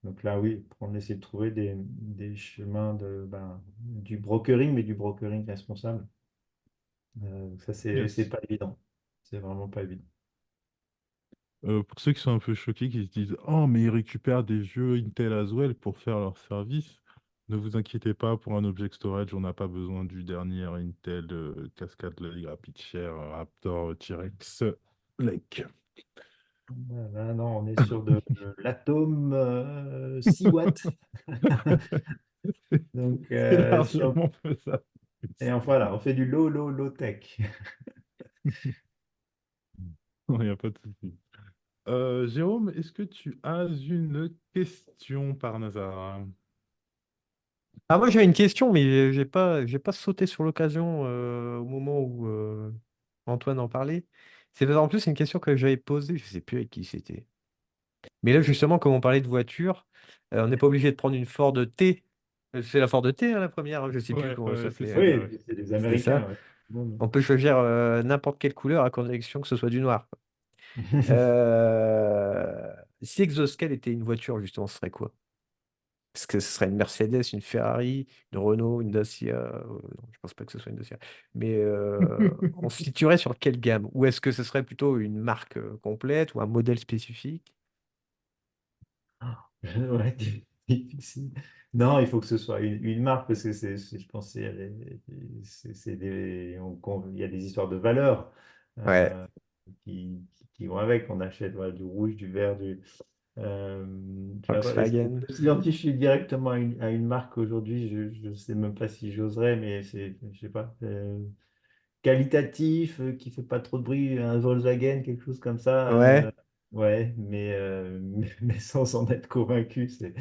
Donc là, oui, on essaie de trouver des chemins du brokering, mais du brokering responsable. Ça, c'est Yes. pas évident. C'est vraiment pas évident. Pour ceux qui sont un peu choqués, qui se disent, oh, mais ils récupèrent des vieux Intel Aswell pour faire leur service. Ne vous inquiétez pas, pour un object storage, on n'a pas besoin du dernier Intel Cascade Lake RapidShare Raptor T-Rex Lake. Voilà, non, on est sur de l'atome 6 watts. Donc, C'est largement faisable. et enfin, voilà, on fait du low tech. Il n'y a pas de souci. Jérôme, est-ce que tu as une question par hasard? Ah, moi, j'ai une question, mais j'ai pas sauté sur l'occasion au moment où Antoine en parlait. En plus, c'est une question que j'avais posée, je sais plus avec qui c'était. Mais là, justement, comme on parlait de voiture, on n'est pas obligé de prendre une Ford T. C'est la Ford T, hein, la première, je sais plus Ouais, comment ça ouais, c'est s'appelait. ça, ouais. Oui, c'est des C'était ça. Américains. Ouais. Bon. On peut choisir n'importe quelle couleur à condition que ce soit du noir. Euh, Si Exoscale était une voiture, justement, ce serait quoi? Est-ce que ce serait une Mercedes, une Ferrari, une Renault, une Dacia? Non, je pense pas que ce soit une Dacia. Mais on se situerait sur quelle gamme? Ou est-ce que ce serait plutôt une marque complète ou un modèle spécifique? Ouais, difficile. Non, il faut que ce soit une marque parce que je pense que il y a des histoires de valeurs Ouais, euh, qui vont avec. On achète voilà, du rouge, du vert, euh, tu vois, est-ce qu'on Volkswagen. peut s'identifier directement à une marque aujourd'hui? Je ne sais même pas si j'oserais, mais je sais pas. Qualitatif, qui fait pas trop de bruit, un Volkswagen, quelque chose comme ça. Ouais, Ouais, mais sans en être convaincu, c'est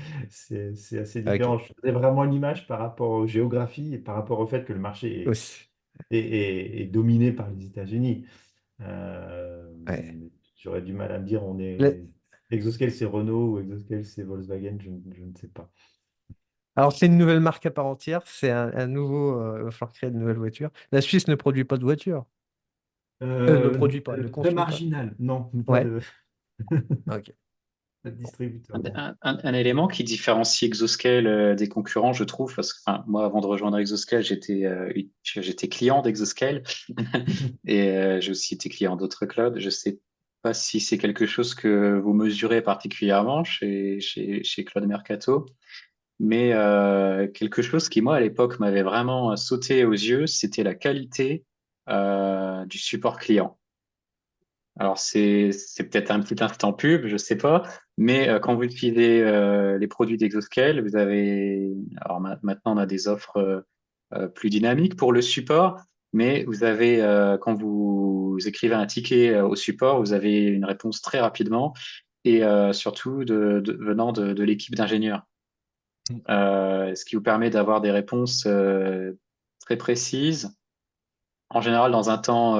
assez ok. différent. Je faisais vraiment l'image par rapport aux géographies et par rapport au fait que le marché Aussi. est dominé par les États-Unis. Euh, Ouais. J'aurais du mal à me dire on La- est Exoscale c'est Renault ou Exoscale c'est Volkswagen, je ne sais pas. Alors, c'est une nouvelle marque à part entière. C'est un nouveau. Il va falloir créer de nouvelles voitures. La Suisse ne produit pas de voitures. Ne produit pas, ne Très conçoit pas. marginal, non, Ouais. Ok. pas de distributeur, non. Un élément qui différencie Exoscale des concurrents, je trouve, parce que enfin, moi, avant de rejoindre Exoscale, j'étais client d'Exoscale et j'ai aussi été client d'autres clouds. Je sais pas si c'est quelque chose que vous mesurez particulièrement chez Cloud Mercato, mais quelque chose qui, moi, à l'époque, m'avait vraiment sauté aux yeux, c'était la qualité du support client. Alors, c'est peut-être un petit instant pub, je sais pas, mais quand vous utilisez les produits d'Exoscale, vous avez, alors maintenant on a des offres plus dynamiques pour le support, mais vous avez, quand vous écrivez un ticket au support, vous avez une réponse très rapidement et surtout venant de l'équipe d'ingénieurs, ce qui vous permet d'avoir des réponses très précises, en général dans un temps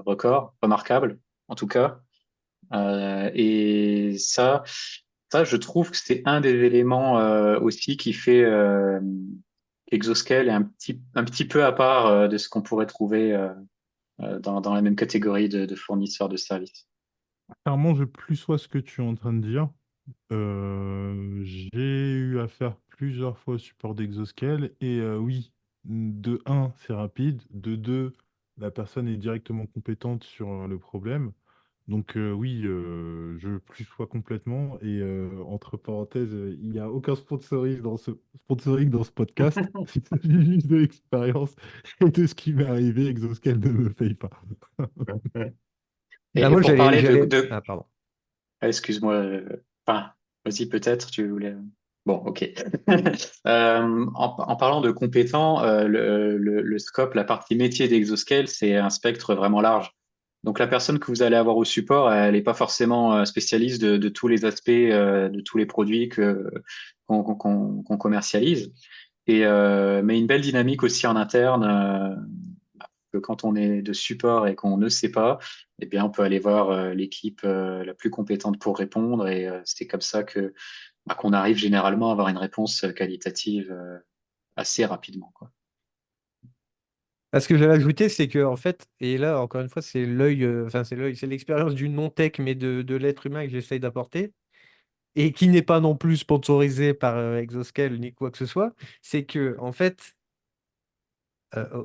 record, remarquable en tout cas. Et ça, je trouve que c'est un des éléments aussi qui fait qu'Exoscale est un petit peu à part de ce qu'on pourrait trouver dans la même catégorie de fournisseurs de services. Clairement, je plus vois ce que tu es en train de dire. J'ai eu affaire plusieurs fois au support d'Exoscale et oui, de un, c'est rapide, de deux, la personne est directement compétente sur le problème. Donc oui, je plus sois complètement. Et entre parenthèses, il n'y a aucun sponsoring dans ce podcast. Il s'agit juste de l'expérience et de ce qui m'est arrivé. Exoscale ne me paye pas. Ah, Et moi, pour parler Ah, pardon. excuse-moi, enfin, vas-y, peut-être, tu voulais. Bon, ok. En parlant de compétents, le scope, la partie métier d'Exoscale, c'est un spectre vraiment large. Donc, la personne que vous allez avoir au support, elle n'est pas forcément spécialiste de tous les aspects, de tous les produits qu'on commercialise. Mais une belle dynamique aussi en interne. Que quand on est de support et qu'on ne sait pas, eh bien, on peut aller voir l'équipe la plus compétente pour répondre. Et c'est comme ça qu'on arrive généralement à avoir une réponse qualitative assez rapidement, quoi. Ce que j'avais ajouté, c'est que, en fait, et là, encore une fois, c'est l'œil, enfin, c'est l'œil, c'est l'expérience du non-tech, mais de l'être humain que j'essaye d'apporter, et qui n'est pas non plus sponsorisé par Exoscale ni quoi que ce soit. C'est que, en fait,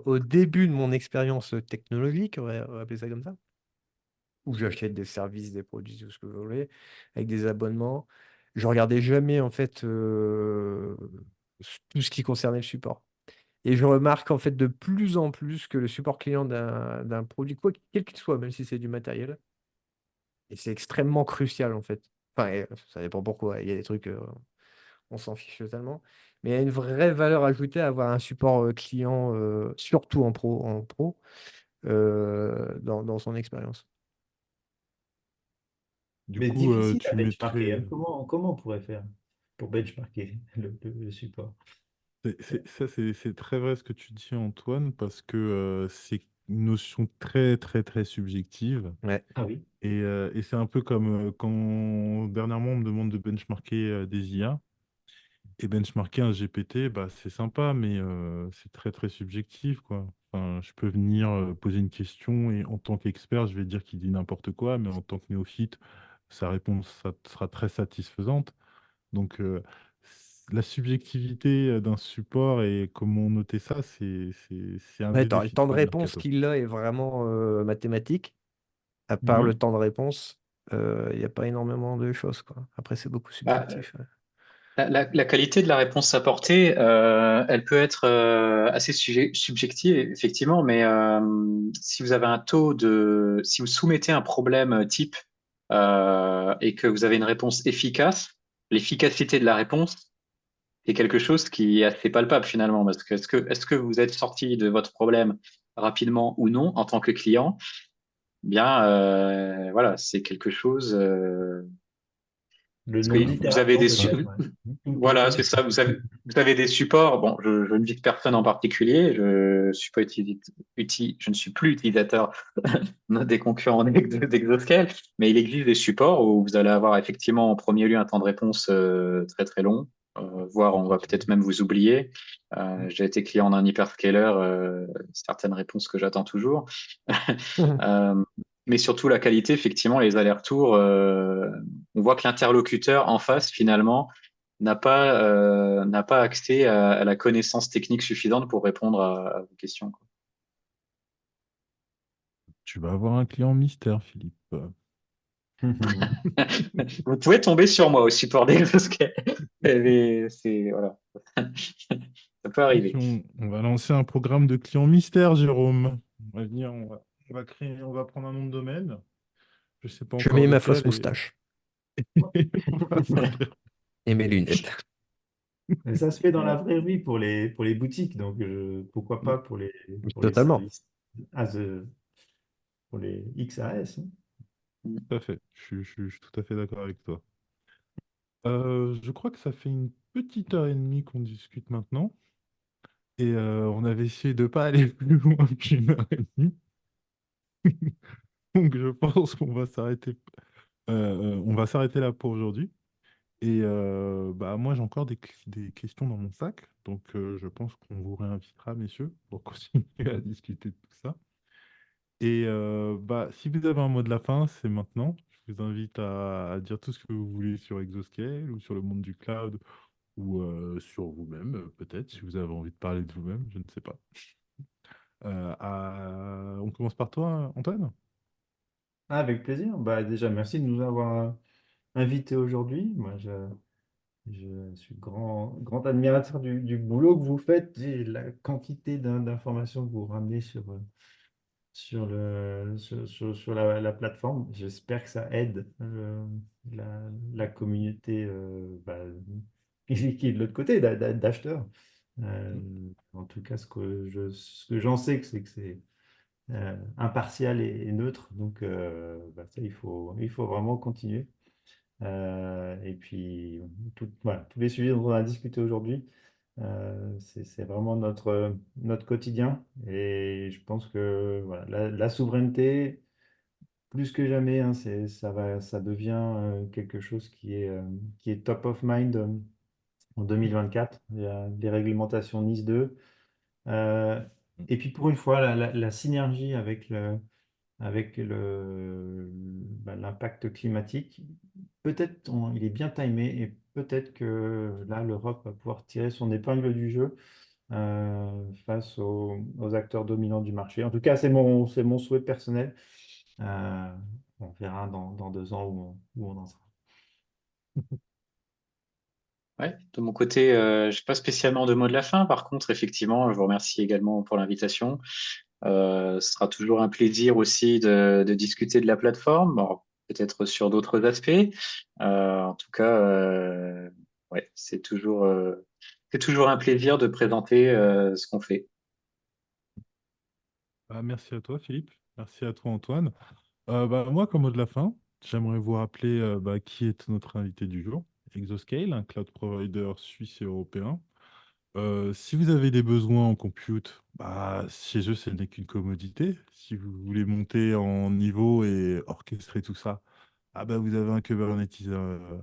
au début de mon expérience technologique, on va appeler ça comme ça, où j'achète des services, des produits, tout ce que vous voulez, avec des abonnements, je regardais jamais, en fait, tout ce qui concernait le support. Et je remarque en fait de plus en plus que le support client d'un produit, quoi, quel qu'il soit, même si c'est du matériel, et c'est extrêmement crucial en fait. Enfin, ça dépend pourquoi. Il y a des trucs, on s'en fiche totalement. Mais il y a une vraie valeur ajoutée à avoir un support client, surtout en pro, dans son expérience. Du Mais coup, difficile à tu benchmarker, mettrais. hein. Comment on pourrait faire pour benchmarker le support? C'est très vrai ce que tu dis, Antoine, parce que c'est une notion très, très, très subjective. Ouais. Ah oui. Et c'est un peu comme quand dernièrement on me demande de benchmarker des IA. Et benchmarker un GPT, bah, c'est sympa, mais c'est très, très subjectif, quoi. Enfin, je peux venir poser une question et en tant qu'expert, je vais dire qu'il dit n'importe quoi, mais en tant que néophyte, sa réponse sera très satisfaisante. Donc, la subjectivité d'un support et comment noter ça, c'est un Ouais, des le défis de temps de ce réponse mercato. qu'il a est vraiment mathématique. À part le Mhm. temps de réponse, il n'y a pas énormément de choses, quoi. Après, c'est beaucoup Bah, subjectif. Ouais. la qualité de la réponse apportée, elle peut être assez subjective, effectivement, mais si vous avez si vous soumettez un problème type et que vous avez une réponse efficace, l'efficacité de la réponse est quelque chose qui est assez palpable finalement, parce que est-ce que vous êtes sorti de votre problème rapidement ou non en tant que client? Bien, voilà, c'est quelque chose. Le Parce que vous avez non-itération des, peut-être, ouais. Ping, ping, voilà, ping. c'est ça. Vous avez des supports. Bon, je ne vise personne en particulier. Je suis pas je ne suis plus utilisateur des concurrents d'Exoscale, mais il existe des supports où vous allez avoir effectivement en premier lieu un temps de réponse très très long, voire on va peut-être même vous oublier. J'ai été client d'un hyperscaler, certaines réponses que j'attends toujours. Euh, mais surtout la qualité, effectivement, les allers-retours, on voit que l'interlocuteur en face, finalement, n'a pas accès à la connaissance technique suffisante pour répondre à vos questions, quoi. Tu vas avoir un client mystère, Philippe. Vous pouvez tomber sur moi au support des mais voilà. Ça peut arriver. Attention, on va lancer un programme de clients mystère, Jérôme. On va venir, on va prendre un nom de domaine. Je sais pas Je encore mets ma fausse lequel moustache on va s'ouvrir. et mes lunettes. Mais ça se fait dans la Euh, vraie vie pour les boutiques, donc pourquoi pas pour les Totalement. services as a- pour les XAS, hein. Tout à fait. Je suis tout à fait d'accord avec toi. Je crois que ça fait une petite heure et demie qu'on discute maintenant. Et on avait essayé de pas aller plus loin qu'une heure et demie. Donc je pense qu'on va on va s'arrêter là pour aujourd'hui. Et bah, moi, j'ai encore des questions dans mon sac. Donc je pense qu'on vous réinvitera, messieurs, pour continuer à discuter de tout ça. Et bah, si vous avez un mot de la fin, c'est maintenant. Je vous invite à dire tout ce que vous voulez sur Exoscale ou sur le monde du cloud ou sur vous-même, peut-être, si vous avez envie de parler de vous-même, je ne sais pas. On commence par toi, Antoine? Avec plaisir. Bah, déjà, merci de nous avoir invités aujourd'hui. Moi, je suis grand admirateur du boulot que vous faites et la quantité d'informations que vous ramenez sur la plateforme. J'espère que ça aide la communauté bah, qui est de l'autre côté, d'acheteurs. En tout cas, ce que j'en sais, c'est que c'est impartial et neutre. Donc, bah, ça, il faut vraiment continuer. Et puis, voilà, tous les sujets dont on a discuté aujourd'hui, c'est vraiment notre quotidien. Et je pense que voilà, la souveraineté, plus que jamais, hein, ça devient quelque chose qui est top of mind en 2024. Il y a les réglementations Nice 2. Euh, et puis pour une fois, la synergie avec l'impact climatique, peut-être il est bien timé et peut-être que là, l'Europe va pouvoir tirer son épingle du jeu face aux acteurs dominants du marché. En tout cas, c'est mon souhait personnel. Euh, on verra dans 2 ans où on en sera. Ouais, de mon côté, je n'ai pas spécialement de mot de la fin. Par contre, effectivement, je vous remercie également pour l'invitation. Ce sera toujours un plaisir aussi de discuter de la plateforme, bon, peut-être sur d'autres aspects. En tout cas, ouais, c'est toujours un plaisir de présenter ce qu'on fait. Bah, merci à toi, Philippe. Merci à toi, Antoine. Bah, moi, comme mot de la fin, j'aimerais vous rappeler bah, qui est notre invité du jour. Exoscale, un cloud provider suisse et européen. Si vous avez des besoins en compute, bah, chez eux, ce n'est qu'une commodité. Si vous voulez monter en niveau et orchestrer tout ça, ah bah, vous avez un Kubernetes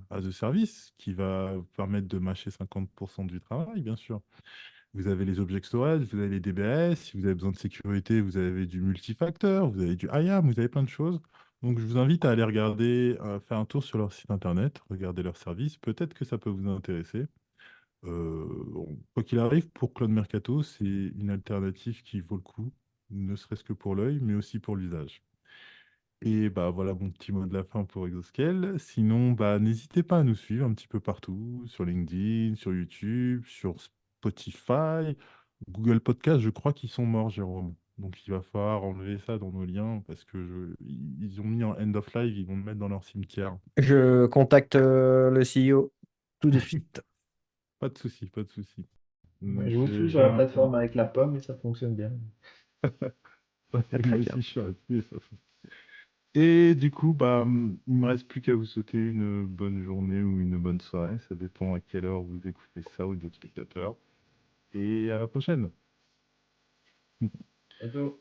as a service qui va vous permettre de mâcher 50% du travail, bien sûr. Vous avez les object storage, vous avez les DBS. Si vous avez besoin de sécurité, vous avez du multifacteur, vous avez du IAM, vous avez plein de choses. Donc, je vous invite à aller regarder, faire un tour sur leur site internet, regarder leurs services. Peut-être que ça peut vous intéresser. Bon, quoi qu'il arrive, pour Cloud Mercato, c'est une alternative qui vaut le coup, ne serait-ce que pour l'œil, mais aussi pour l'usage. Et bah voilà mon petit mot de la fin pour Exoscale. Sinon, bah n'hésitez pas à nous suivre un petit peu partout, sur LinkedIn, sur YouTube, sur Spotify, Google Podcast, je crois qu'ils sont morts, Jérôme. Donc il va falloir enlever ça dans nos liens parce que ils ont mis en end of life, ils vont le mettre dans leur cimetière. Je contacte le CEO tout de suite. Pas de souci, pas de souci. Ouais, je vous suis sur J'ai la un... plateforme avec la pomme et ça fonctionne bien. Très, Moi très aussi, bien. je suis resté, ça. Et du coup, bah, il me reste plus qu'à vous souhaiter une bonne journée ou une bonne soirée. Ça dépend à quelle heure vous écoutez ça ou d'autres spectateurs. Et à la prochaine. À bientôt.